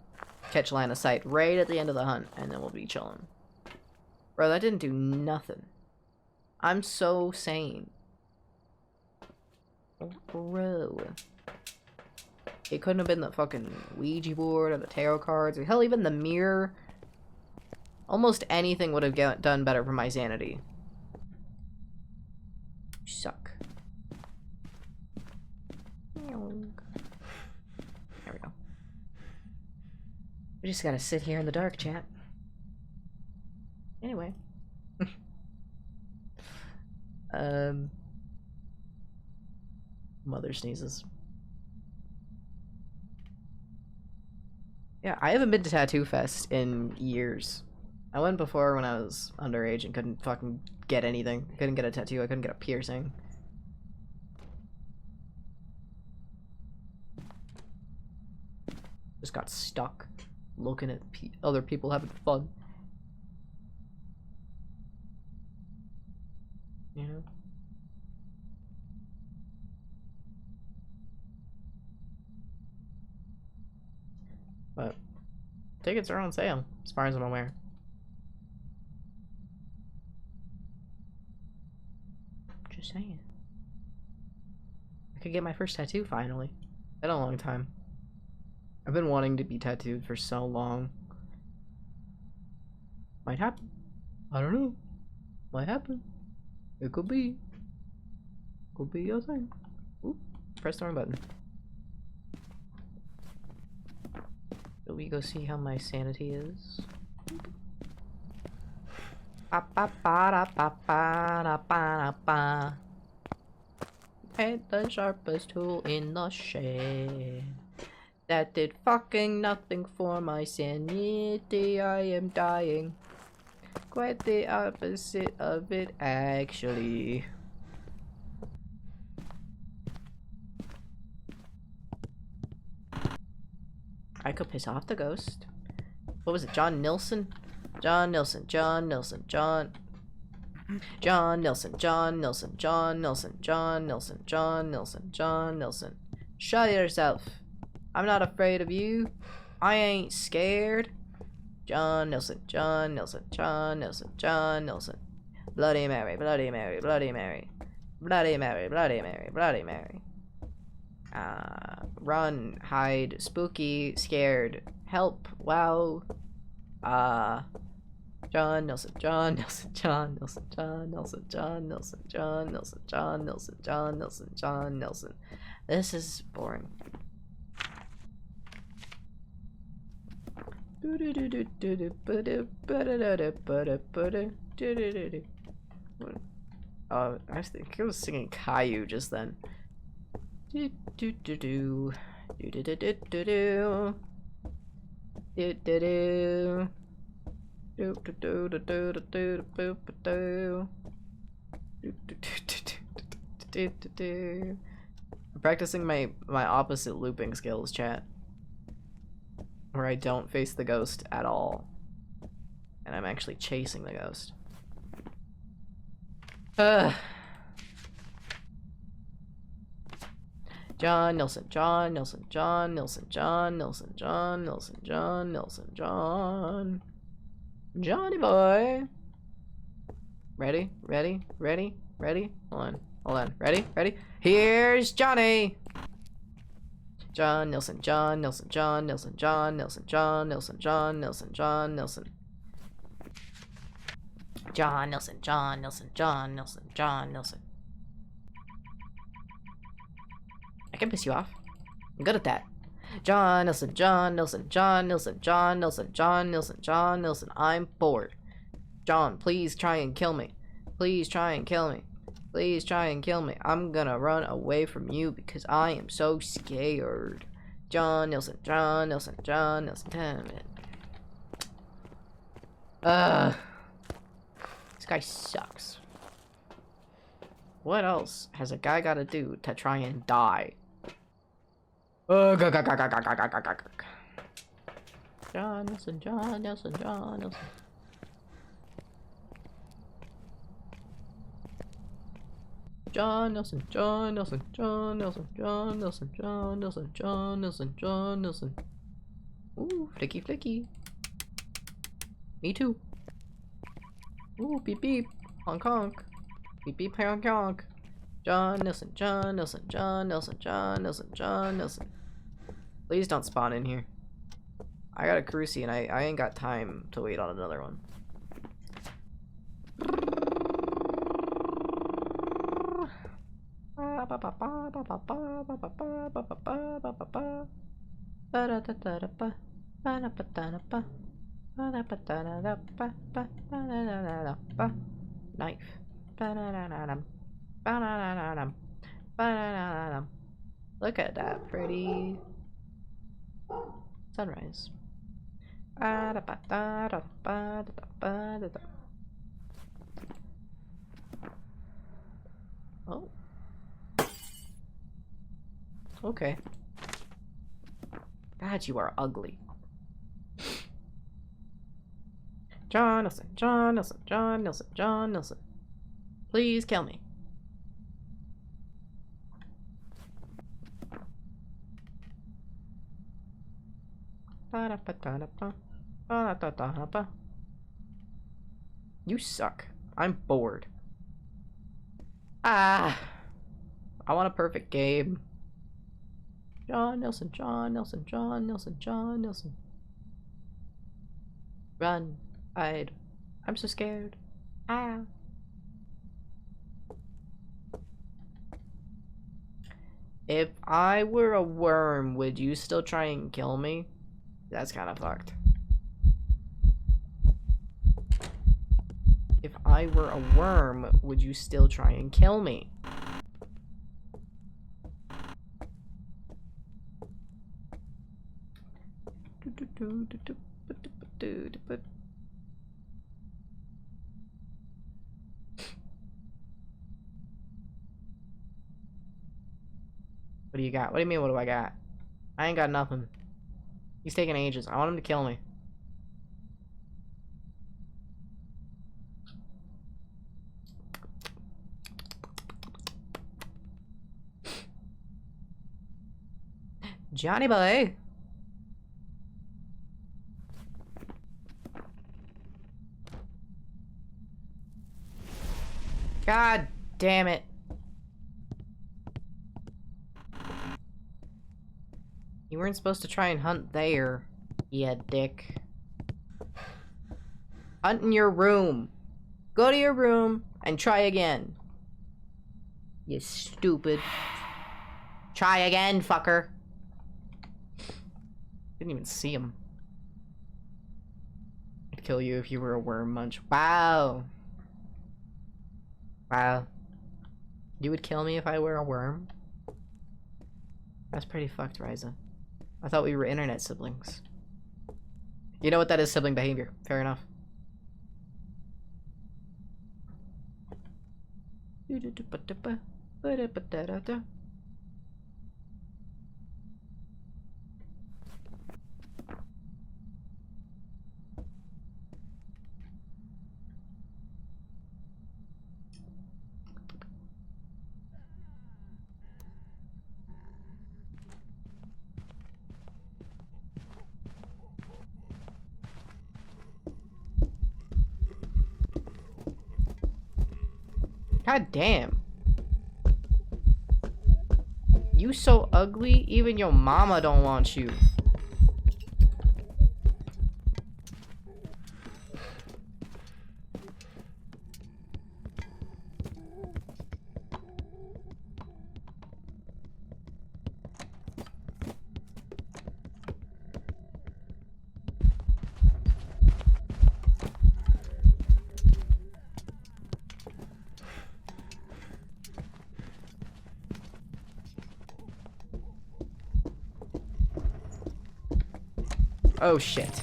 catch line of sight right at the end of the hunt, and then we'll be chilling. Bro, that didn't do nothing. I'm so sane. Bro. It couldn't have been the fucking Ouija board or the tarot cards or hell, even the mirror. Almost anything would have done better for my sanity. You suck. There we go. We just gotta sit here in the dark, chat. Anyway. Mother sneezes. Yeah, I haven't been to Tattoo Fest in years. I went before when I was underage and couldn't fucking get anything. I couldn't get a tattoo, I couldn't get a piercing. Just got stuck looking at other people having fun. You know? But tickets are on sale, as far as I'm aware. Just saying. I could get my first tattoo finally. Been a long time. I've been wanting to be tattooed for so long. Might happen. I don't know. Might happen. It could be. Could be a thing. Ooh, press the wrong button. Shall we go see how my sanity is? Ain't the sharpest tool in the shed. That did fucking nothing for my sanity. I am dying. Quite the opposite of it, actually. I could piss off the ghost. What was it? John Nilsson? John Nilsson. John Nilsson. John Nilsson. John Nilsson. John Nilsson. John Nilsson. John Nilsson. John Nilsson. Shut yourself. I'm not afraid of you. I ain't scared. John Nilsson. John Nilsson. John Nilsson. John Nilsson. Bloody Mary. Bloody Mary. Bloody Mary. Bloody Mary. Bloody Mary. Bloody Mary. Run, hide, spooky, scared, help, wow. John Nilsson, John Nilsson, John Nilsson, John Nilsson, John Nilsson, John Nilsson, John Nilsson, John Nilsson, John Nilsson. This is boring. I think I was singing Caillou just then. Do do do do do do do do do do do do do. I'm practicing my opposite looping skills, chat, where I don't face the ghost at all, and I'm actually chasing the ghost. John Nilsson, John Nilsson, John Nilsson, John Nilsson, John Nilsson, John Nilsson, John. Johnny boy. Ready? Ready? Ready? Ready? Hold on. Hold on. Ready? Ready? Here's Johnny! John Nilsson, John Nilsson, John Nilsson, John Nilsson, John Nilsson, John Nilsson, John Nilsson. John Nelson, John Nelson, John Nelson, John Nelson. I can piss you off. I'm good at that. John Nelson, John Nelson, John Nelson, John Nelson, John Nelson, John Nelson. I'm bored. John, please try and kill me. Please try and kill me. Please try and kill me. I'm gonna run away from you because I am so scared. John Nelson, John Nelson, John Nelson. Damn it. This guy sucks. What else has a guy gotta do to try and die? John Nelson, John Nelson, John Nelson. John Nelson, John Nelson, John Nelson, John Nelson, John Nelson, John Nelson, John Nelson. Ooh, flicky flicky. Me too. Ooh, beep beep. Honk honk. Beep beep honk honk. John Nelson, John Nelson, John Nelson, John Nelson, John Nelson. Please don't spawn in here. I got a crucie and I ain't got time to wait on another one. Knife. Look at that pretty sunrise. Oh. Okay. God, you are ugly. John Nelson, John Nelson, John Nelson, John Nelson. Please kill me. You suck. I'm bored. I want a perfect game. John Nelson, John Nelson, John Nelson, John Nelson. Run. Hide. I'm so scared. If I were a worm, would you still try and kill me? That's kind of fucked. If I were a worm, would you still try and kill me? What do you got? What do you mean, what do I got? I ain't got nothing. He's taking ages. I want him to kill me. Johnny boy. God damn it. You weren't supposed to try and hunt there, you dick. Hunt in your room. Go to your room and try again. You stupid. Try again, fucker. Didn't even see him. I'd kill you if you were a worm munch. Wow. Wow. You would kill me if I were a worm? That's pretty fucked, Ryza. I thought we were internet siblings. You know what that is, sibling behavior. Fair enough. God damn. You so ugly, even your mama don't want you. Oh shit.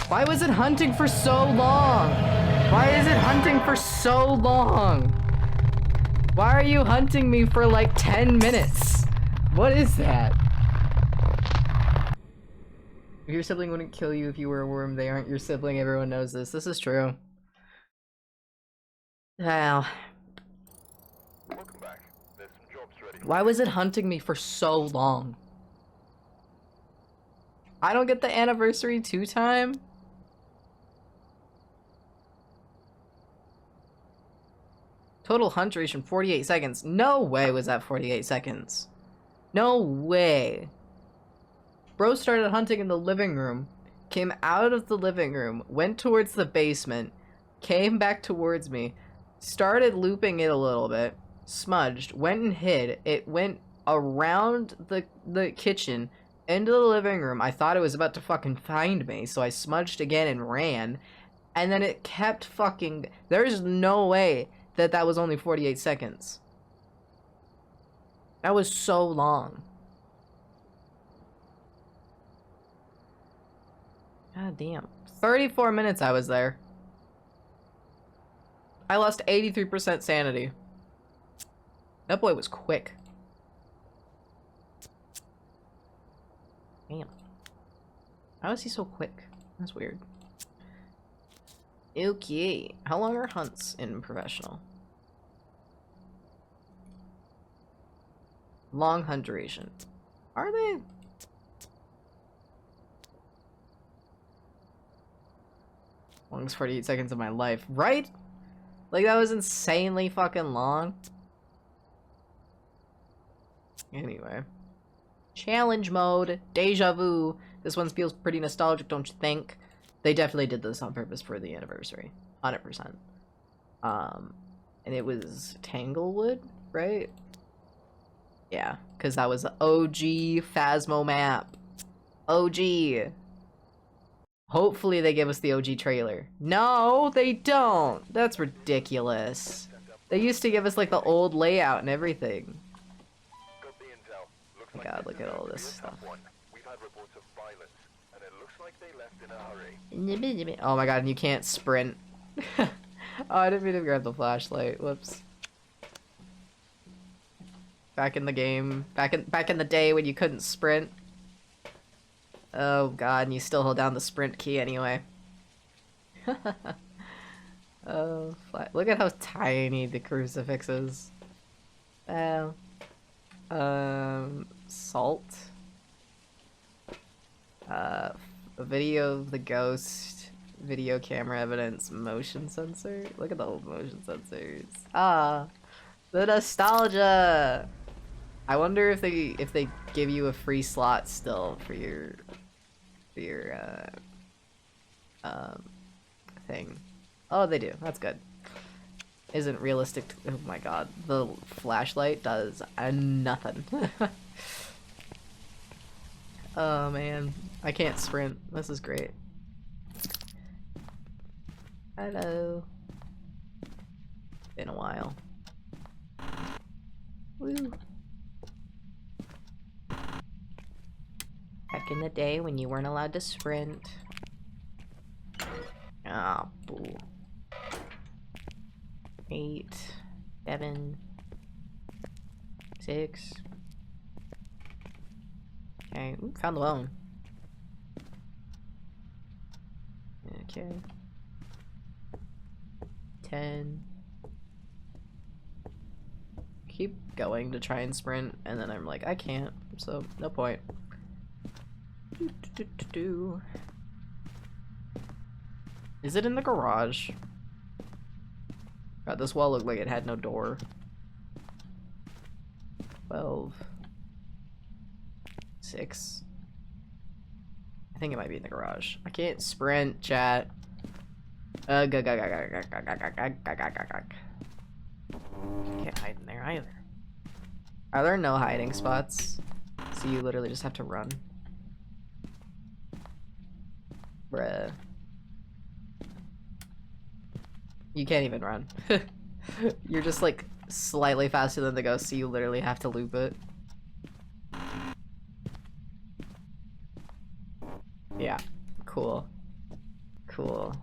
Why was it hunting for so long? Why is it hunting for so long? Why are you hunting me for like 10 minutes? What is that? Your sibling wouldn't kill you if you were a worm. They aren't your sibling. Everyone knows this. This is true. Well. Welcome back. There's some jobs ready. Why was it hunting me for so long? I don't get the anniversary 2 time? Total hunt duration 48 seconds. No way was that 48 seconds. No way. Bro started hunting in the living room, came out of the living room, went towards the basement, came back towards me, started looping it a little bit, smudged, went and hid. It went around the kitchen, into the living room. I thought it was about to fucking find me, so I smudged again and ran. And then it kept fucking... There's no way that that was only 48 seconds. That was so long. God damn. 34 minutes I was there. I lost 83% sanity. That boy was quick. Damn. How is he so quick? That's weird. Okay. How long are hunts in professional? Long hunt duration. Are they? Longest 48 seconds of my life. Right? Like, that was insanely fucking long. Anyway. Challenge mode. Deja vu. This one feels pretty nostalgic, don't you think? They definitely did this on purpose for the anniversary. 100%. And it was Tanglewood, right? Yeah, because that was the OG Phasmo map. OG. Hopefully they give us the OG trailer. No, they don't. That's ridiculous. They used to give us like the old layout and everything. Got the intel. Looks My like God, this look is at all a this real stuff. tough one. We've had reports of violence, and it looks like they left in a hurry. Oh my God, and you can't sprint. Oh, I didn't mean to grab the flashlight. Whoops. Back in the game, back in the day when you couldn't sprint. Oh God, and you still hold down the sprint key anyway. Oh, look at how tiny the crucifix is. Oh. Salt. A video of the ghost. Video camera evidence. Motion sensor. Look at the old motion sensors. Ah, the nostalgia. I wonder if they give you a free slot still for your thing. Oh, they do. That's good. Isn't realistic. Oh my God, the flashlight does nothing. Oh man, I can't sprint. This is great. Hello. Been a while. Woo. Back in the day when you weren't allowed to sprint. Ah, boo. 8, 7, 6. Okay, ooh, found the bone. Okay. 10. Keep going to try and sprint, and then I'm like, I can't, so no point. Is it in the garage? God, this wall looked like it had no door. 12. 6. I think it might be in the garage. I can't sprint, chat. Can't hide in there either. Are there no hiding spots? So you literally just have to run. Bruh. You can't even run. You're just like slightly faster than the ghost, so you literally have to loop it. Yeah. cool. Cool.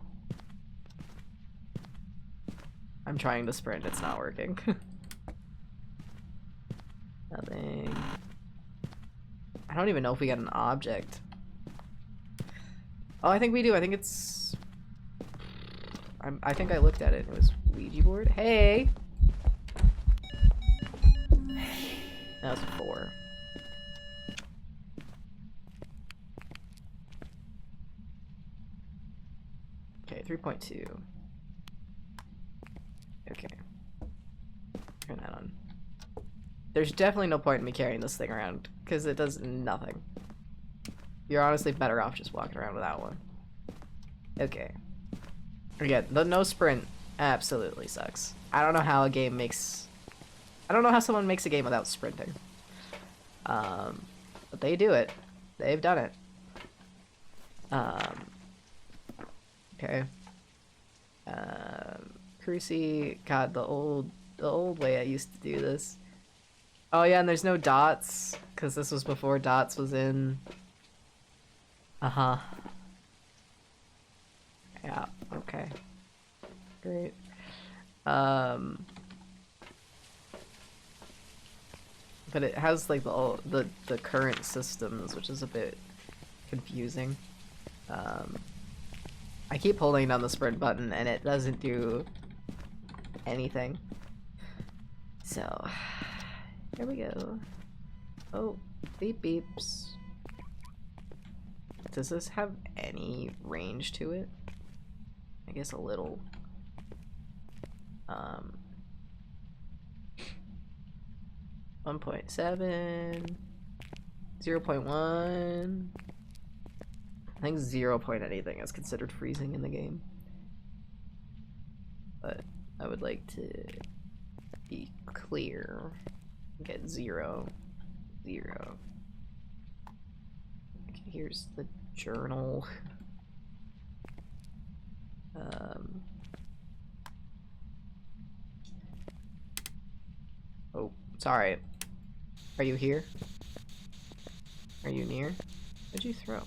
I'm trying to sprint, it's not working. Nothing. I don't even know if we got an object. Oh, I think we do. I think it's... I think I looked at it. It was Ouija board. Hey! That was 4. Okay, 3.2. Okay. Turn that on. There's definitely no point in me carrying this thing around, because it does nothing. You're honestly better off just walking around without one. Okay. Again, the no sprint absolutely sucks. I don't know how a game makes... I don't know how someone makes a game without sprinting. But they do it. They've done it. Okay. Cruci, God, the old way I used to do this. Oh yeah, and there's no dots, because this was before dots was in. Uh-huh. Yeah, okay. Great. But it has like the current systems, which is a bit confusing. I keep holding down the sprint button and it doesn't do anything. So here we go. Oh, beep beeps. Does this have any range to it? I guess a little. 1.7, 0.1. I think 0 point anything is considered freezing in the game. But I would like to be clear. Get 0, 0. Okay, here's the journal. Oh, sorry. Are you here? Are you near? What'd you throw?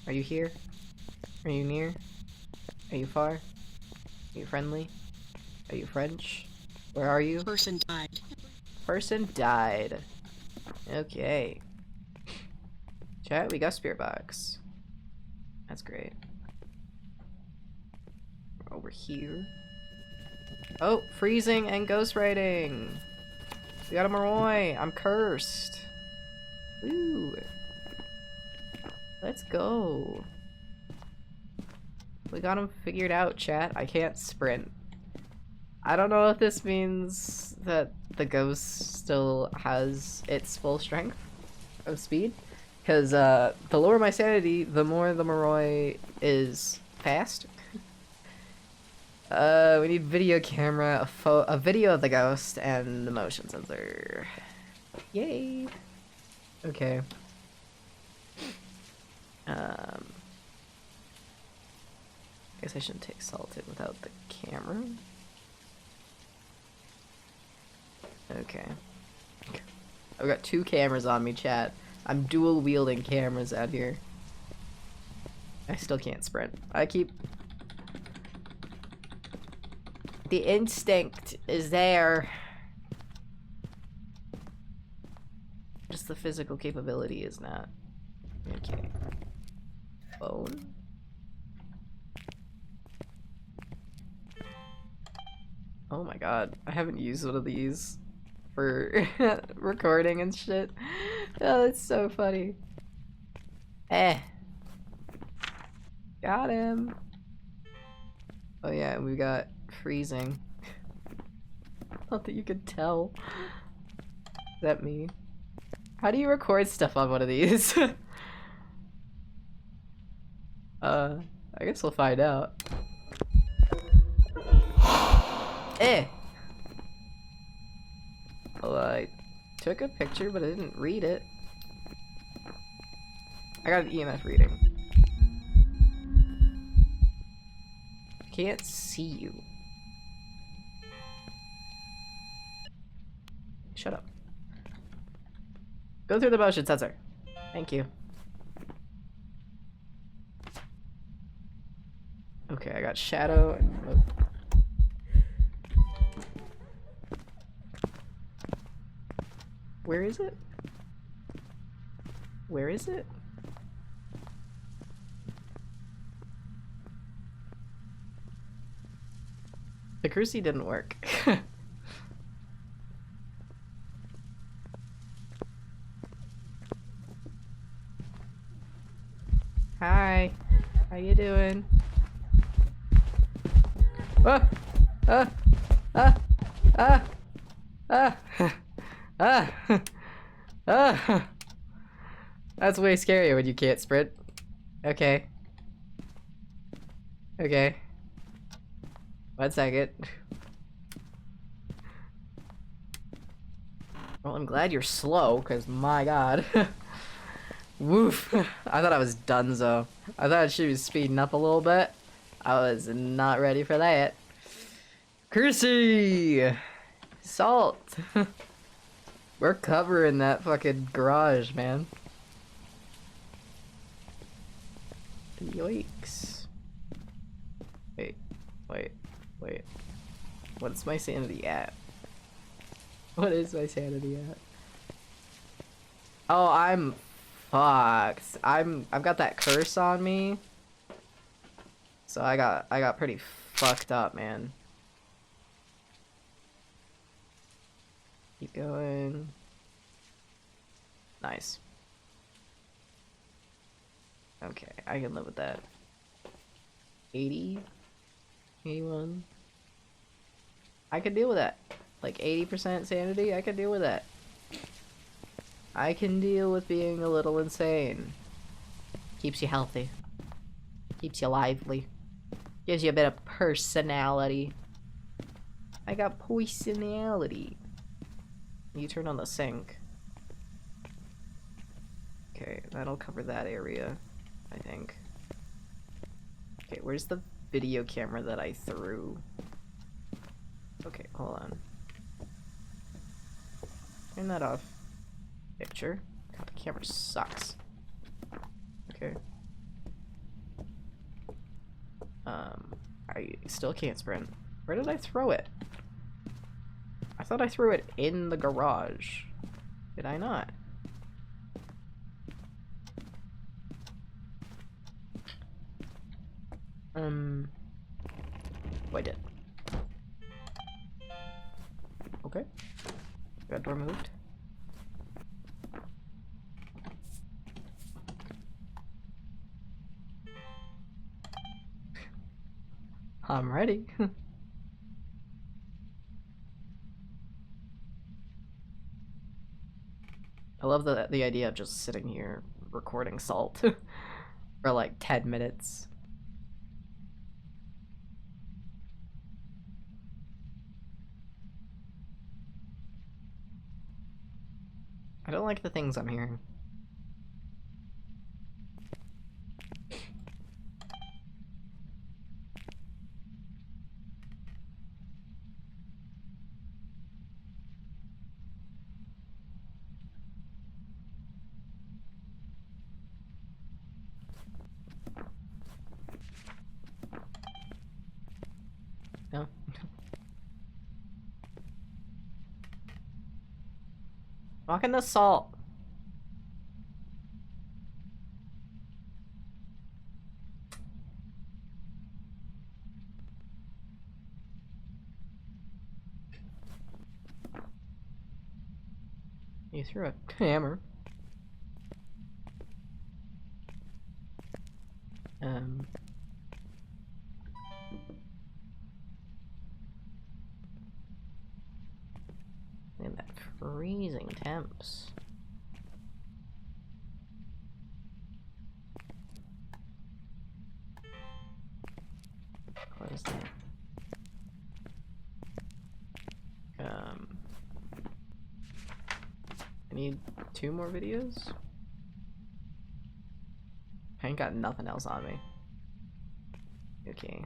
Are you here? Are you near? Are you far? Are you friendly? Are you French? Where are you? Person died. Person died. Okay. Chat, we got spirit box. That's great. Over here. Oh, freezing and ghostwriting. We got a Moroi. I'm cursed. Woo. Let's go. We got him figured out, chat. I can't sprint. I don't know if this means that the ghost still has its full strength of speed. Because the lower my sanity, the more the Moroi is fast. We need video camera, a video of the ghost, and the motion sensor. Yay! Okay. Guess I shouldn't take salted without the camera. Okay. I've got 2 cameras on me, chat. I'm dual wielding cameras out here. I still can't sprint. I keep... The instinct is there. Just the physical capability is not. Okay. Phone. Oh my god, I haven't used one of these for recording and shit. Oh, that's so funny. Eh. Got him. Oh yeah, we got freezing. Not that you could tell. Is that me? How do you record stuff on one of these? I guess we'll find out. Eh! Well, I took a picture, but I didn't read it. I got an EMF reading. Can't see you. Shut up. Go through the motion sensor. Thank you. Okay, I got Shadow and... oh. Where is it? Where is it? The cruci didn't work. Hi. How you doing? Ah! Ah! Ah! Ah! Ah! Ah! Ah! That's way scarier when you can't sprint. Okay. Okay. 1 second. Well, I'm glad you're slow, because my god. Woof. I thought I was donezo. I thought she was speeding up a little bit. I was not ready for that. Cruci! Salt! We're covering that fucking garage, man. Yikes. Wait, wait, wait. What's my sanity at? What is my sanity at? Oh, I'm fucked. I've got that curse on me. So I got pretty fucked up, man. Keep going. Nice. Okay, I can live with that. 80? 81? I could deal with that. Like 80% sanity, I could deal with that. I can deal with being a little insane. Keeps you healthy. Keeps you lively. Gives you a bit of personality. I got personality. You turn on the sink. Okay, that'll cover that area, I think. Okay, where's the video camera that I threw? Okay, hold on. Turn that off. Picture. God, the camera sucks. Okay. I still can't sprint. Where did I throw it? I thought I threw it in the garage. Did I not? Oh, I did. Okay. Got door moved. I'm ready. I love the idea of just sitting here recording Salt for like 10 minutes. I don't like the things I'm hearing. No. Walk in the salt. You threw a hammer. And that freezing temps. Close that. I need 2 more videos? I ain't got nothing else on me. Okay.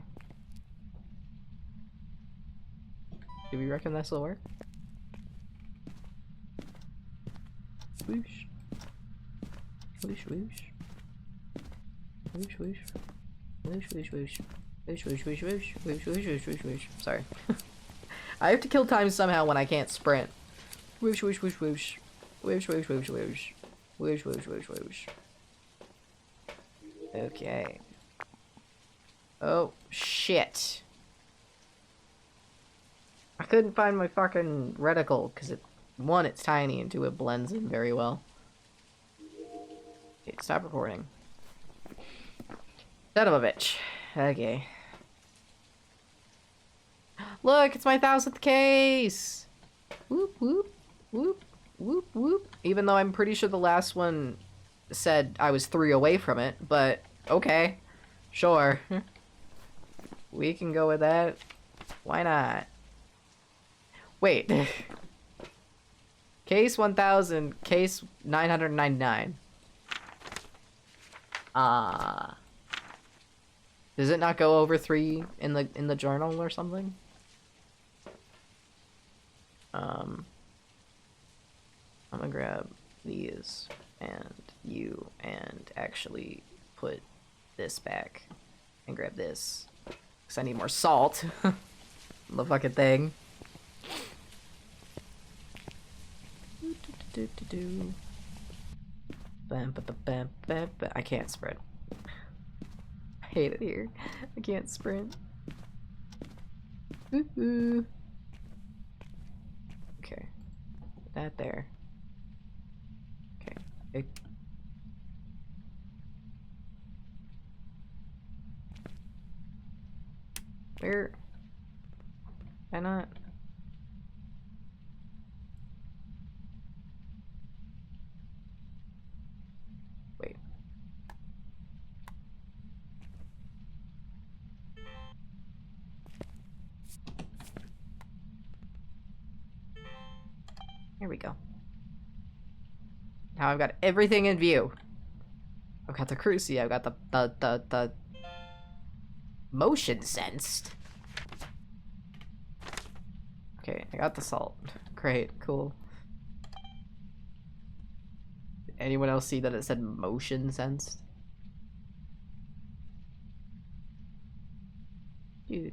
Do we reckon this will work? Whoosh. Whoosh, whoosh. Whoosh, whoosh. Whoosh, whoosh, whoosh. Whoosh, whoosh, whoosh, whoosh, whoosh, whoosh, whoosh, whoosh, whoosh. Sorry. I have to kill time somehow when I can't sprint. Whoosh, whoosh, whoosh, whoosh. Whoosh, whoosh, whoosh, whoosh. Whoosh, whoosh, whoosh, whoosh. Okay. Oh, shit. I couldn't find my fucking reticle, because one, it's tiny, and two, it blends in very well. Okay, stop recording. Son of a bitch. Okay. Look, it's my 1000th case! Whoop, whoop, whoop, whoop, whoop. Even though I'm pretty sure the last one said I was 3 away from it, but okay. Sure. We can go with that. Why not? Wait. Case 1000, case 999. Does it not go over 3 in the journal or something? I'm gonna grab these and you and actually put this back and grab this because I need more salt. The fucking thing. I can't sprint. I hate it here. I can't sprint. Woohoo. Okay. Put that there. Okay. Where? Why not? Wait. Here we go. Now I've got everything in view. I've got the cruci, I've got the motion sensed. Okay, I got the salt. Great, cool. Did anyone else see that it said motion sensed? Do.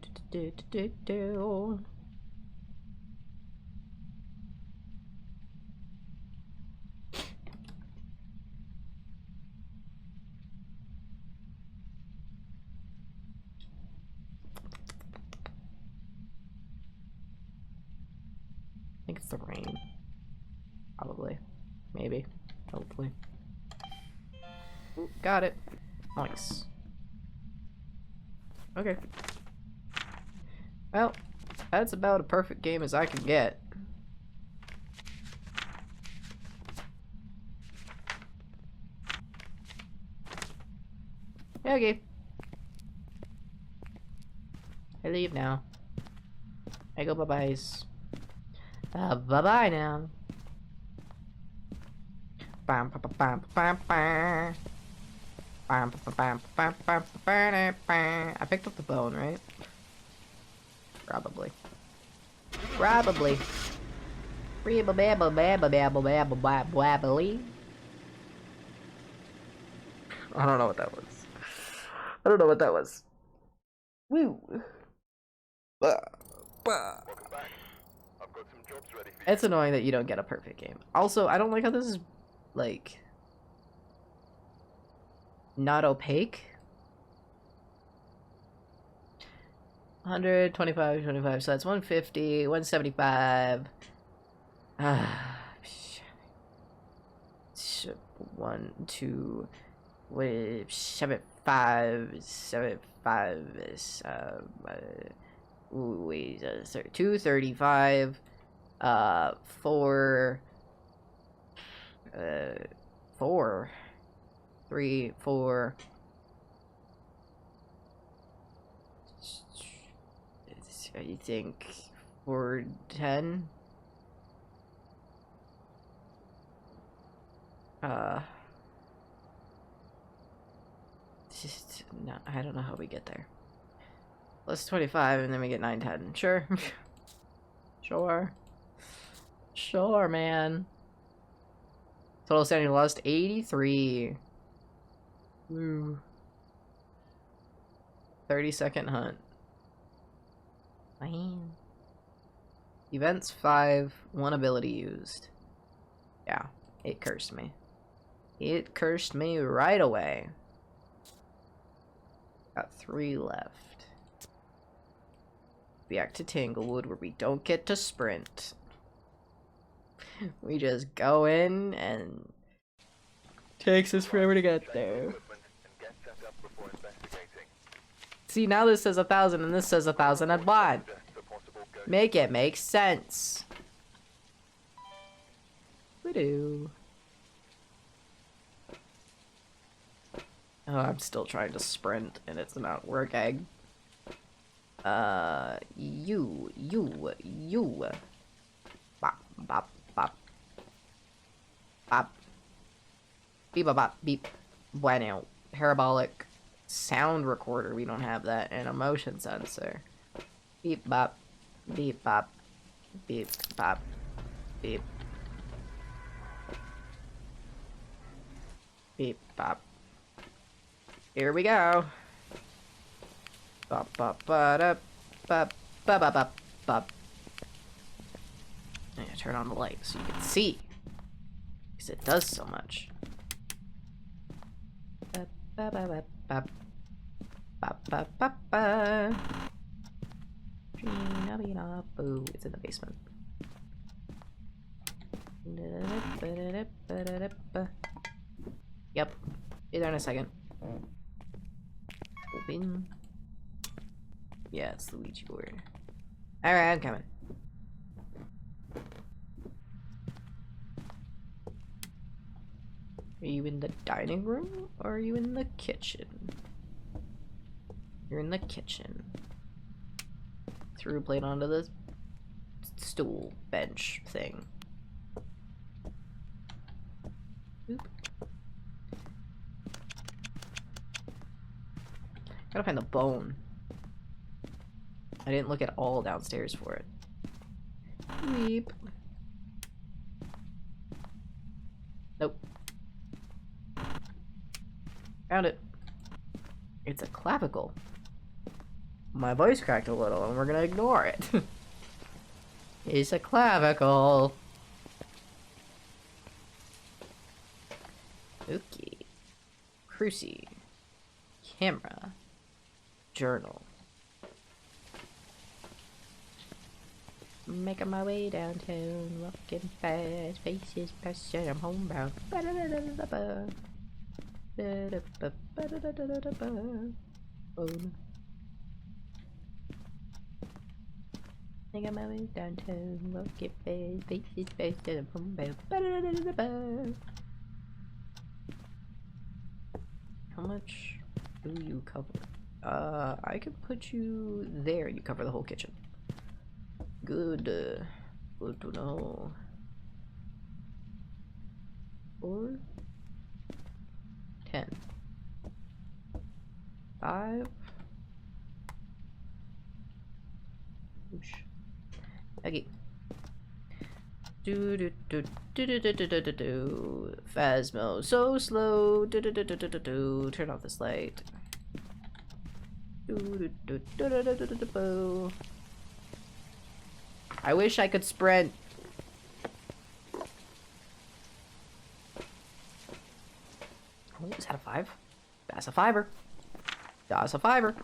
I think it's the rain. Probably. Maybe. Hopefully. Ooh, got it. Nice. Okay. Well, that's about a perfect game as I can get. Okay. I leave now. I go bye-byes. Bye-bye now. Bam, bam, bam, bam, bam. Bam, bam, bam, bam, bam, bam, bam. I picked up the bone, right? Probably. Probably. I don't know what that was. I don't know what that was. Woo. Welcome back. I've got some jobs ready for you. It's annoying that you don't get a perfect game. Also, I don't like how this is, like, not opaque. 100, 25, 25, so that's 150, 175. One, two, wait, 75, 75, wait, 235, 4, 4, 3, 4. I think 410. Just no, I don't know how we get there. Plus 25 and then we get 910. Sure. Sure. Sure, man. Total standing lost 83. Woo. 30-second hunt. Man. Events 5, 1 ability used. Yeah, it cursed me. It cursed me right away. Got 3 left. Back to Tanglewood where we don't get to sprint. We just go in and takes us forever to get there. See, now this says 1,000 and this says 1,000 at blind. Make it make sense. Woo-doo. Oh, I'm still trying to sprint and it's not working. You. Bop, bop, bop. Bop. Beep, bop, bop, beep. Bueno. Parabolic sound recorder. We don't have that. And a motion sensor. Beep, bop. Beep, bop. Beep, bop. Beep. Beep, bop. Here we go. Bop, bop, ba-da, bop, bop, bop, bop, bop. I'm gonna turn on the light so you can see. Because it does so much. Bop, bop, bop, bop, bop. Bop, bop, bop, bop. Ooh, it's in the basement. Yep. Be there in a second. Open. Yeah, it's the Ouija board. Alright, I'm coming. Are you in the dining room or are you in the kitchen? You're in the kitchen. Threw a plate onto the stool bench thing. Oop. Gotta find the bone. I didn't look at all downstairs for it. Weep. Nope. Found it. It's a clavicle. My voice cracked a little and we're gonna ignore it. It's a clavicle. Okay. Cruci. Camera. Journal. Making my way downtown, walking fast, faces passing, I'm homebound. Making my way downtown, walking fast, faces passing, I'm homebound. How much do you cover? I can put you there. You cover the whole kitchen. Good. Good to know. 4, 10, 5. Oosh. Okay. Do do do do do do do do do do. Phasmo, so slow. Do do do do do do do. Turn off this light. Do do do do do do do do do. I wish I could sprint. Oh, is that a 5? That's a 5er. That's a 5er.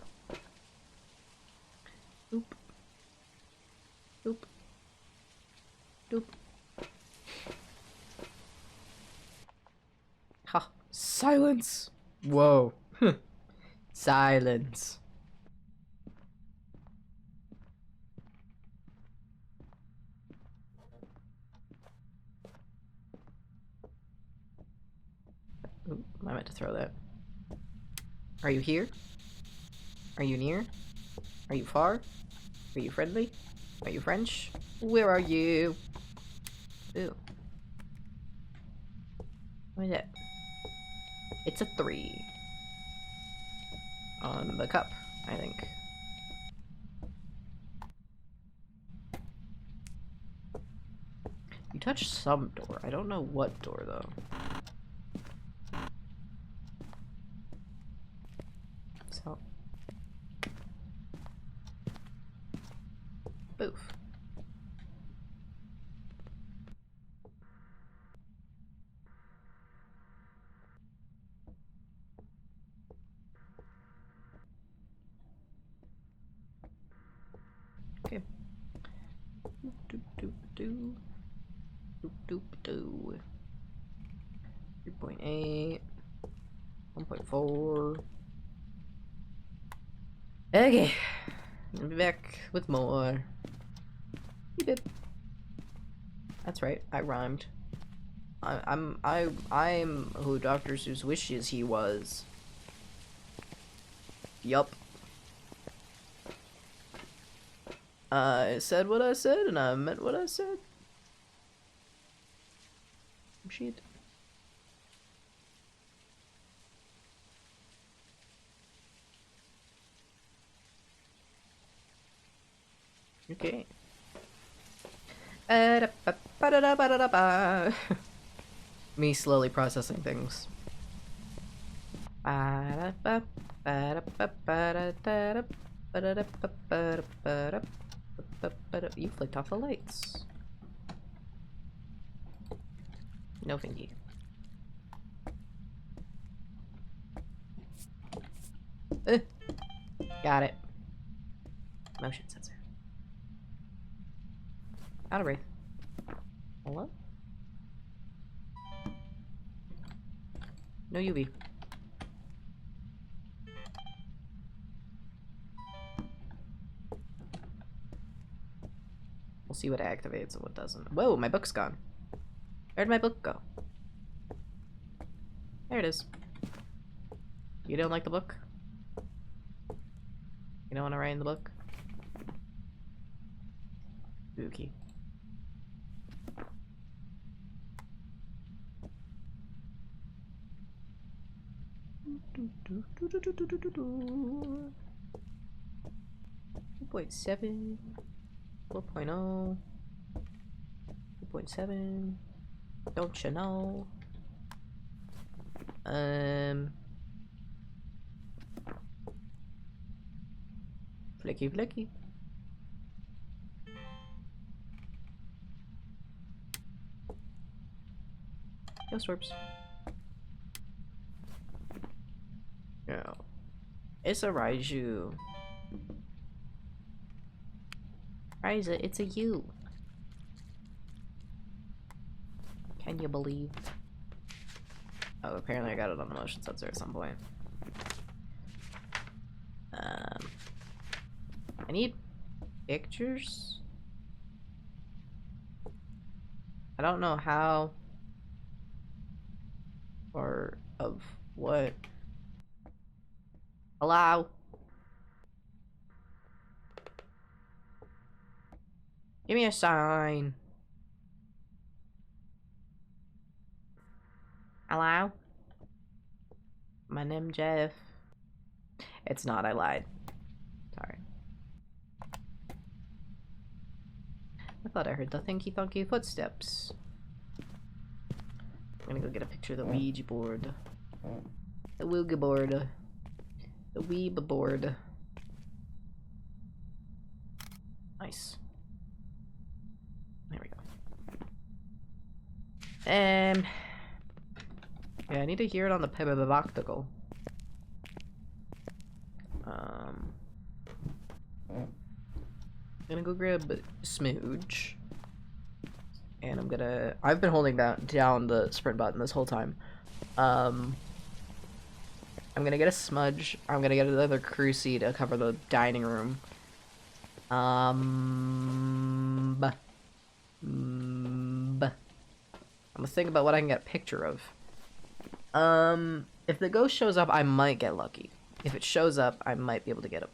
Oop. Oop. Oop. Ha. Silence. Whoa. Silence. Ooh, I meant to throw that. Are you here? Are you near? Are you far? Are you friendly? Are you French? Where are you? Ooh. What is it? It's a 3. On the cup, I think. You touched some door. I don't know what door, though. So. doo. Doop doop doo. 3.8. 1.4. Okay. I'll be back with more. Beep, beep. That's right, I rhymed. I'm who Dr. Seuss wishes he was. Yup. I said what I said and I meant what I said. Shit. Okay. Me slowly processing things. You flicked off the lights. No thank you. Got it. Motion sensor. Out of breath. Hello? No UV. We'll see what activates and what doesn't. Whoa, my book's gone. Where'd my book go? There it is. You don't like the book? You don't want to write in the book? Spooky. Point 7, 4.0, 2.7. Don't you know? Flicky flicky. Ghost orbs. No. It's a Raiju. Ryza, it's a you. Can you believe? Oh, apparently I got it on the motion sensor at some point. I need pictures? I don't know how or of what. Hello? Give me a sign. Hello? My name Jeff. It's not, I lied. Sorry. I thought I heard the thinky thunky footsteps. I'm gonna go get a picture of the Ouija board. The Wooga board. The Weeb board. Nice. There we go. Yeah, I need to hear it on the Pebabactical. I'm gonna go grab Smooge. And I've been holding down the sprint button this whole time. I'm gonna get a Smudge. I'm gonna get another Cruci to cover the dining room. I'm gonna think about what I can get a picture of. If the ghost shows up, I might get lucky. If it shows up, I might be able to get a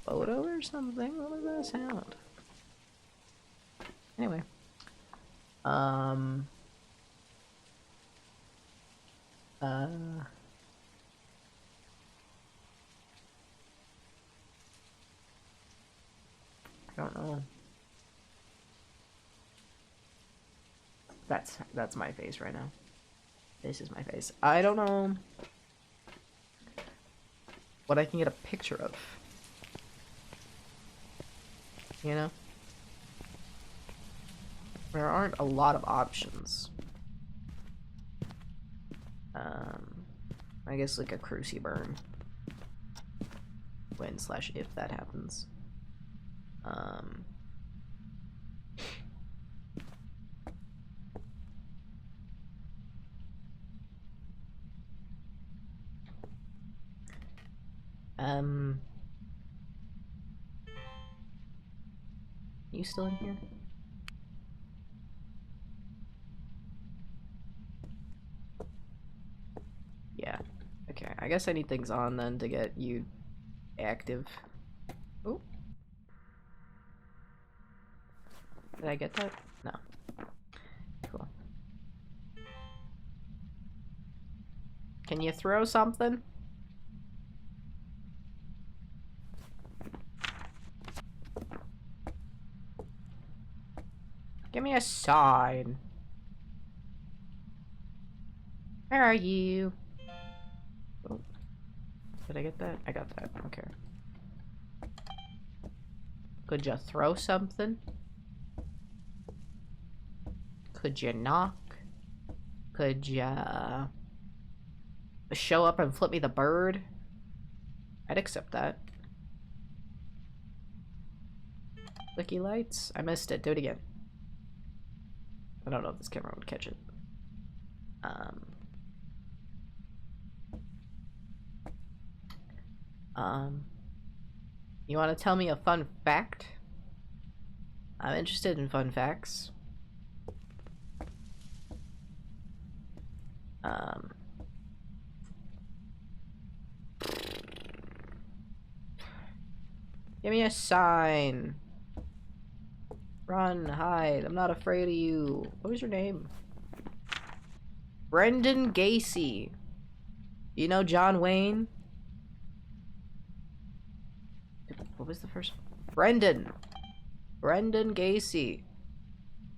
photo or something. What does that sound? Anyway. I don't know. That's my face right now. This is my face. I don't know what I can get a picture of. You know? There aren't a lot of options. I guess like a Cruci burn. When/if that happens. Um, you still in here? Yeah. Okay, I guess I need things on then to get you active. Oh. Did I get that? No. Cool. Can you throw something? Give me a sign. Where are you? Oh. Did I get that? I got that. Okay. Could you throw something? Could you knock? Could ya show up and flip me the bird? I'd accept that. Clicky lights? I missed it. Do it again. I don't know if this camera would catch it. You want to tell me a fun fact? I'm interested in fun facts. Give me a sign. Run, hide. I'm not afraid of you. What was your name? Brendan Gacy. You know John Wayne? What was the first? Brendan. Brendan Gacy.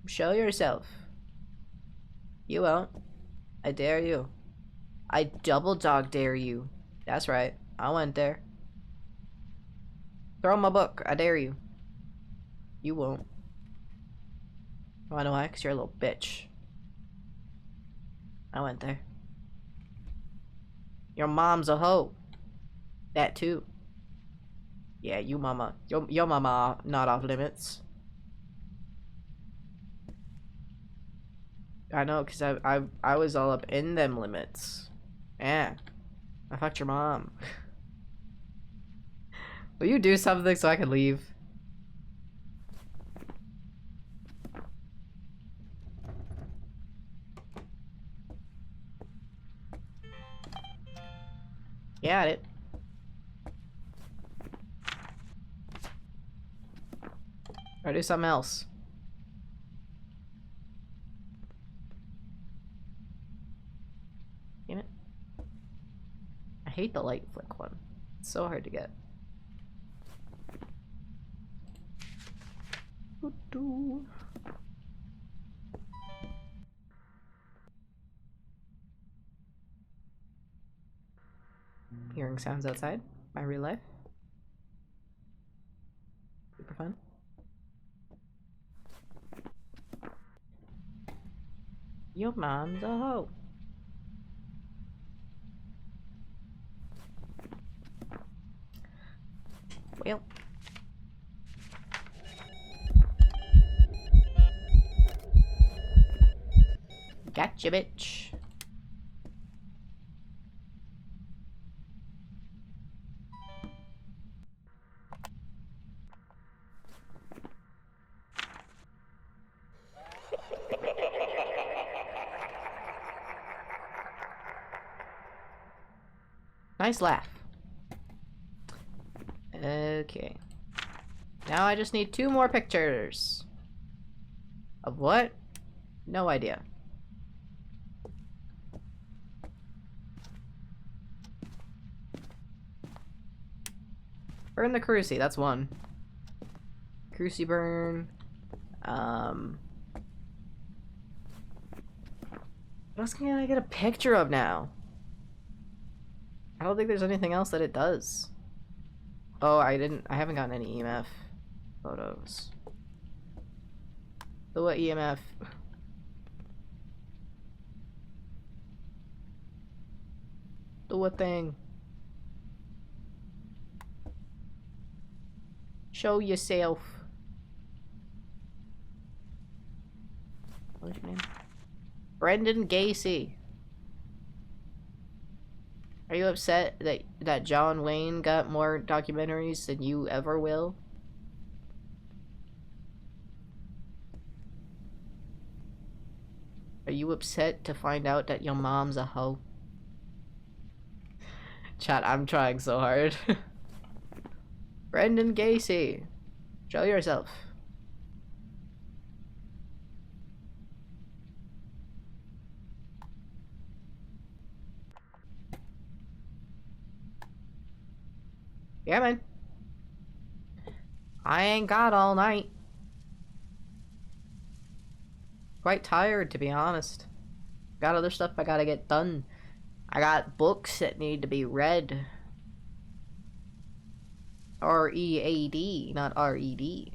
Show yourself. You won't. I dare you. I double dog dare you. That's right. I went there. Throw my book. I dare you. You won't. Wanna know why? Because you're a little bitch. I went there. Your mom's a hoe. That too. Yeah, you mama. Your mama not off limits. I know, because I was all up in them limits. Yeah. I fucked your mom. Will you do something so I can leave? Got it. Or do something else. Damn it. I hate the light flick one. It's so hard to get. Hearing sounds outside. My real life. Super fun. Your mom's a hoe. Well. Gotcha, bitch. Nice laugh. Okay. Now I just need 2 more pictures. Of what? No idea. Burn the cruci, that's 1. Cruci burn. What else can I get a picture of now? I don't think there's anything else that it does. Oh, I haven't gotten any EMF photos. So what EMF? Do what thing? Show yourself. What's your name? Brendan Gacy. Are you upset that John Wayne got more documentaries than you ever will? Are you upset to find out that your mom's a hoe? Chat, I'm trying so hard. Brendan Gacy, show yourself. Yeah, man. I ain't got all night. Quite tired, to be honest. Got other stuff I gotta get done. I got books that need to be read. R-E-A-D, not R-E-D.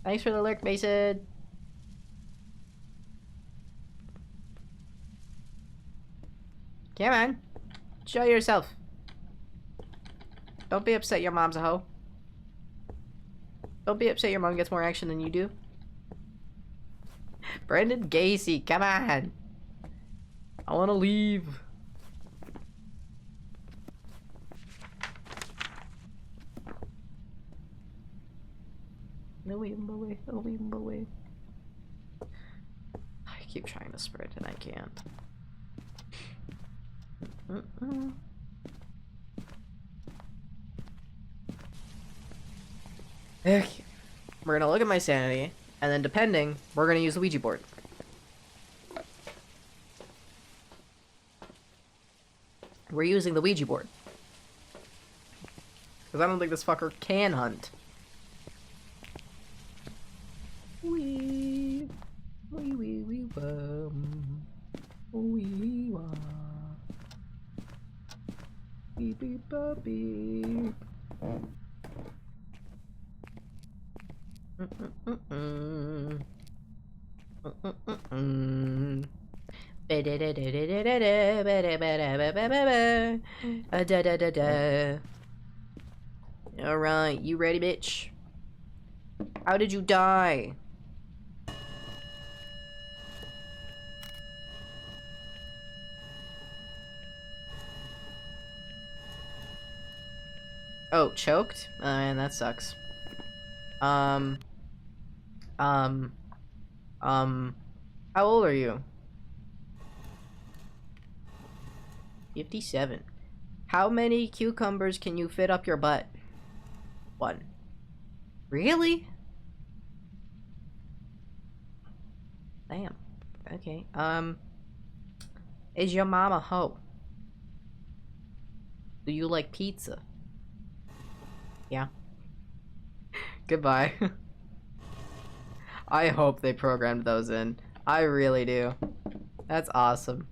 Thanks for the lurk, Mason. Come on. Show yourself. Don't be upset your mom's a hoe. Don't be upset your mom gets more action than you do. Brendan Gacy, come on. I wanna leave. No way. I keep trying to sprint and I can't. Okay. We're gonna look at my sanity, and then depending, we're gonna use the Ouija board. We're using the Ouija board. Because I don't think this fucker can hunt. Wee wah. Beep beep beep. Alright, you ready, bitch? How did you die? Oh, choked? Oh, man, that sucks. How old are you? 57. How many cucumbers can you fit up your butt? 1. Really? Damn. Okay. Is your mom a hoe? Do you like pizza? Yeah. Goodbye. I hope they programmed those in. I really do. That's awesome.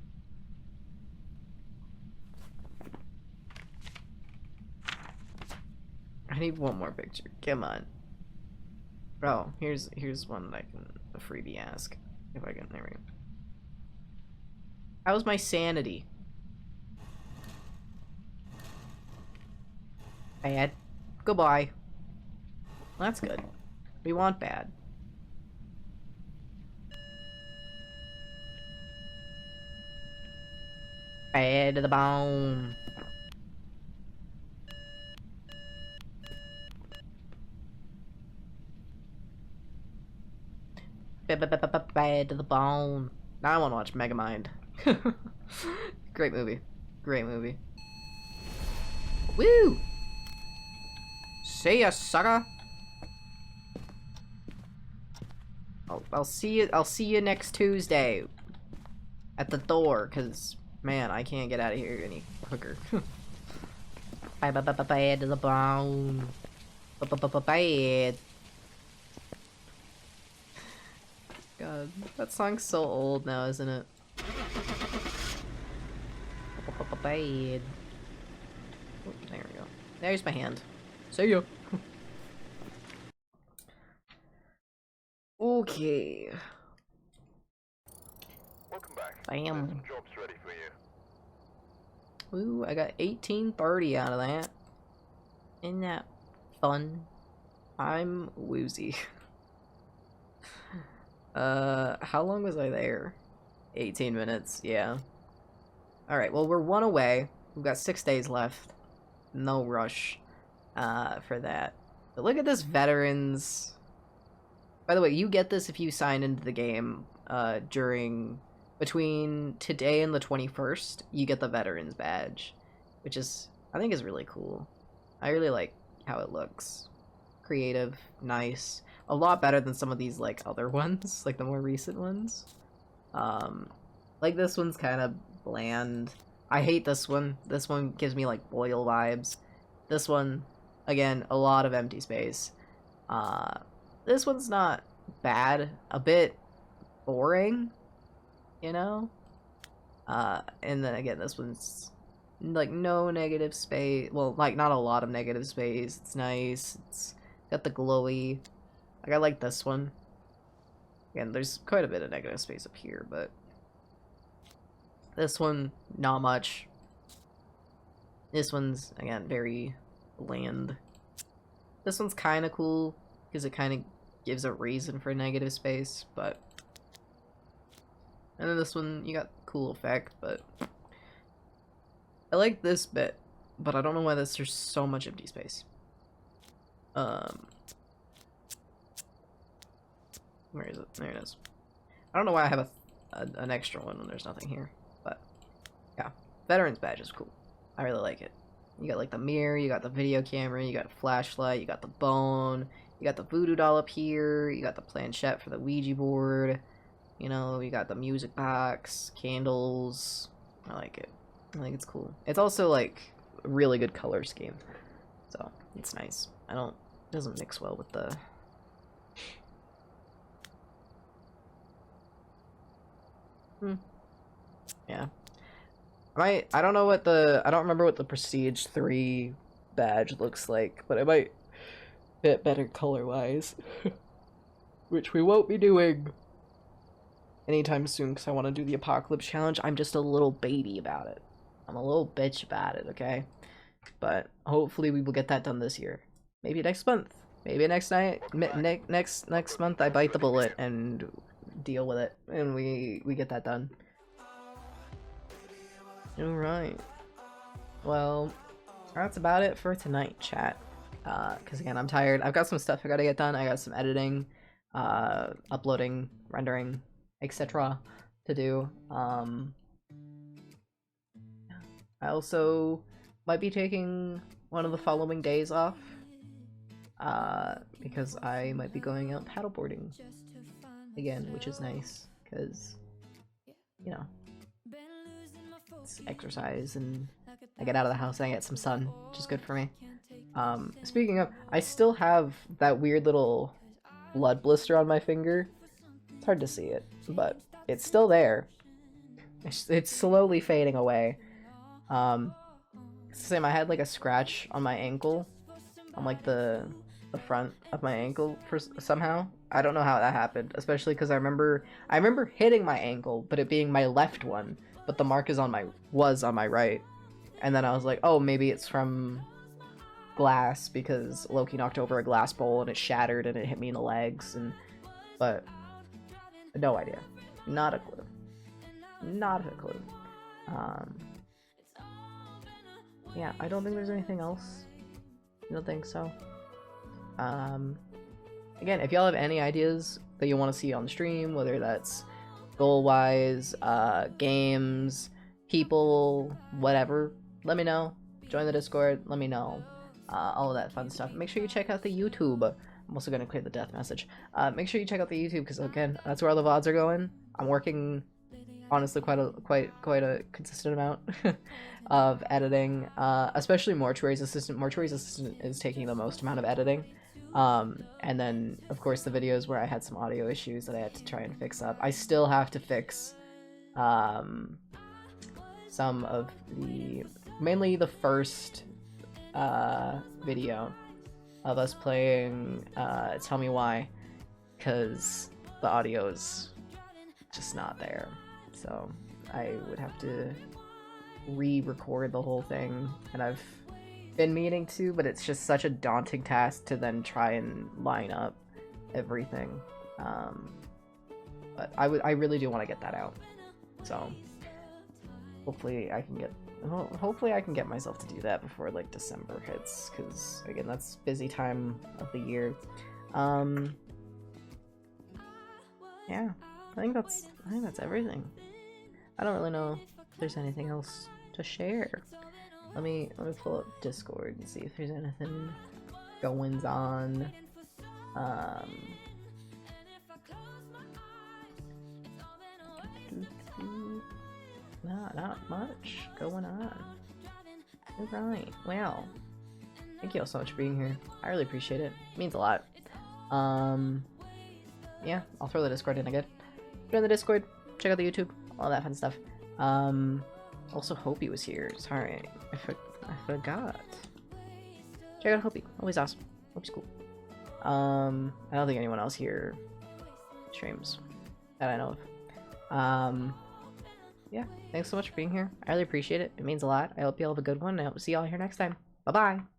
I need one more picture. Come on. Oh, here's one that I can a freebie ask. If I can, there we go. How's my sanity? Bad. Goodbye. That's good. We want bad. Bad to the bone. Bad to the bone. Now I want to watch Megamind. Great movie. Great movie. Woo! See ya, sucker. I'll see you. I'll see you next Tuesday at the door. Cause man, I can't get out of here any quicker. Bad to the bone. Bad. God, that song's so old now, isn't it? Bad. Oh, there we go. There's my hand. See ya. Okay. Welcome back. Bam. There's some jobs ready for you. Ooh, I got 1830 out of that. Isn't that fun? I'm woozy. How long was I there? 18 minutes, yeah. Alright, well, we're one away. We've got 6 days left. No rush for that. But look at this veterans. By the way, you get this if you sign into the game between today and the 21st. You get the veterans badge, which is, I think, is really cool. I really like how it looks. Creative, nice. A lot better than some of these like other ones, like the more recent ones. Like this one's kind of bland. I hate this one. This one gives me like Boyle vibes. This one, again, a lot of empty space. This one's not bad. A bit boring, you know? And then again, this one's like no negative space. Well, like not a lot of negative space. It's nice. It's got the glowy. Like I like this one. Again, there's quite a bit of negative space up here, but this one, not much. This one's, again, very bland. This one's kind of cool, because it kind of gives a reason for negative space, but... And then this one, you got cool effect, but... I like this bit, but I don't know why there's so much empty space. Where is it? There it is. I don't know why I have an extra one when there's nothing here, but yeah. Veterans badge is cool. I really like it. You got like the mirror, you got the video camera, you got a flashlight, you got the bone, you got the voodoo doll up here, you got the planchette for the Ouija board, you know, you got the music box, candles. I like it. I think it's cool. It's also like a really good color scheme, so it's nice. It doesn't mix well with the... Yeah. I don't know what I don't remember what the Prestige 3 badge looks like, but it might fit better color-wise. Which we won't be doing anytime soon, because I want to do the Apocalypse Challenge. I'm just a little baby about it. I'm a little bitch about it, okay? But hopefully we will get that done this year. Maybe next month. Maybe next month I bite the bullet and deal with it, and we get that done. Alright. Well, that's about it for tonight, chat. Because again, I'm tired. I've got some stuff I gotta get done. I got some editing, uploading, rendering, etc. to do. I also might be taking one of the following days off. Because I might be going out paddleboarding again, which is nice, because, you know, it's exercise and I get out of the house and I get some sun, which is good for me. Speaking of, I still have that weird little blood blister on my finger. It's hard to see it, but it's still there. It's slowly fading away. It's the same, I had like a scratch on my ankle, on like the front of my ankle for somehow. I don't know how that happened, especially because I remember hitting my ankle, but it being my left one, but the mark was on my right. And then I was like, oh, maybe it's from glass, because Loki knocked over a glass bowl and it shattered and it hit me in the legs, but no idea. Not a clue. Not a clue. Yeah, I don't think there's anything else. I don't think so. Again, if y'all have any ideas that you want to see on the stream, whether that's goal-wise, games, people, whatever, let me know. Join the Discord, let me know. All of that fun stuff. Make sure you check out the YouTube. I'm also going to clear the death message. Make sure you check out the YouTube, because again, that's where all the VODs are going. I'm working, honestly, quite a consistent amount of editing, especially Mortuary's Assistant. Mortuary's Assistant is taking the most amount of editing. And then, of course, the videos where I had some audio issues that I had to try and fix up. I still have to fix some of mainly the first video of us playing Tell Me Why, because the audio is just not there. So I would have to re-record the whole thing, and I've been meaning to, but it's just such a daunting task to then try and line up everything. But I really do want to get that out. So hopefully I can get hopefully I can get myself to do that before like December hits, because again that's busy time of the year. Yeah, I think that's everything. I don't really know if there's anything else to share. Let me pull up Discord and see if there's anything goings on. No, not much going on. Alright, well, thank you all so much for being here. I really appreciate it. It means a lot. Yeah, I'll throw the Discord in again. Join the Discord, check out the YouTube, all that fun stuff. Also Hopey was here. Sorry, I forgot. Check out Hopey, always awesome. Hope's cool. I don't think anyone else here streams that I know of. Yeah, thanks so much for being here. I really appreciate it. It means a lot. I hope you all have a good one. I hope to see y'all here next time. Bye-bye.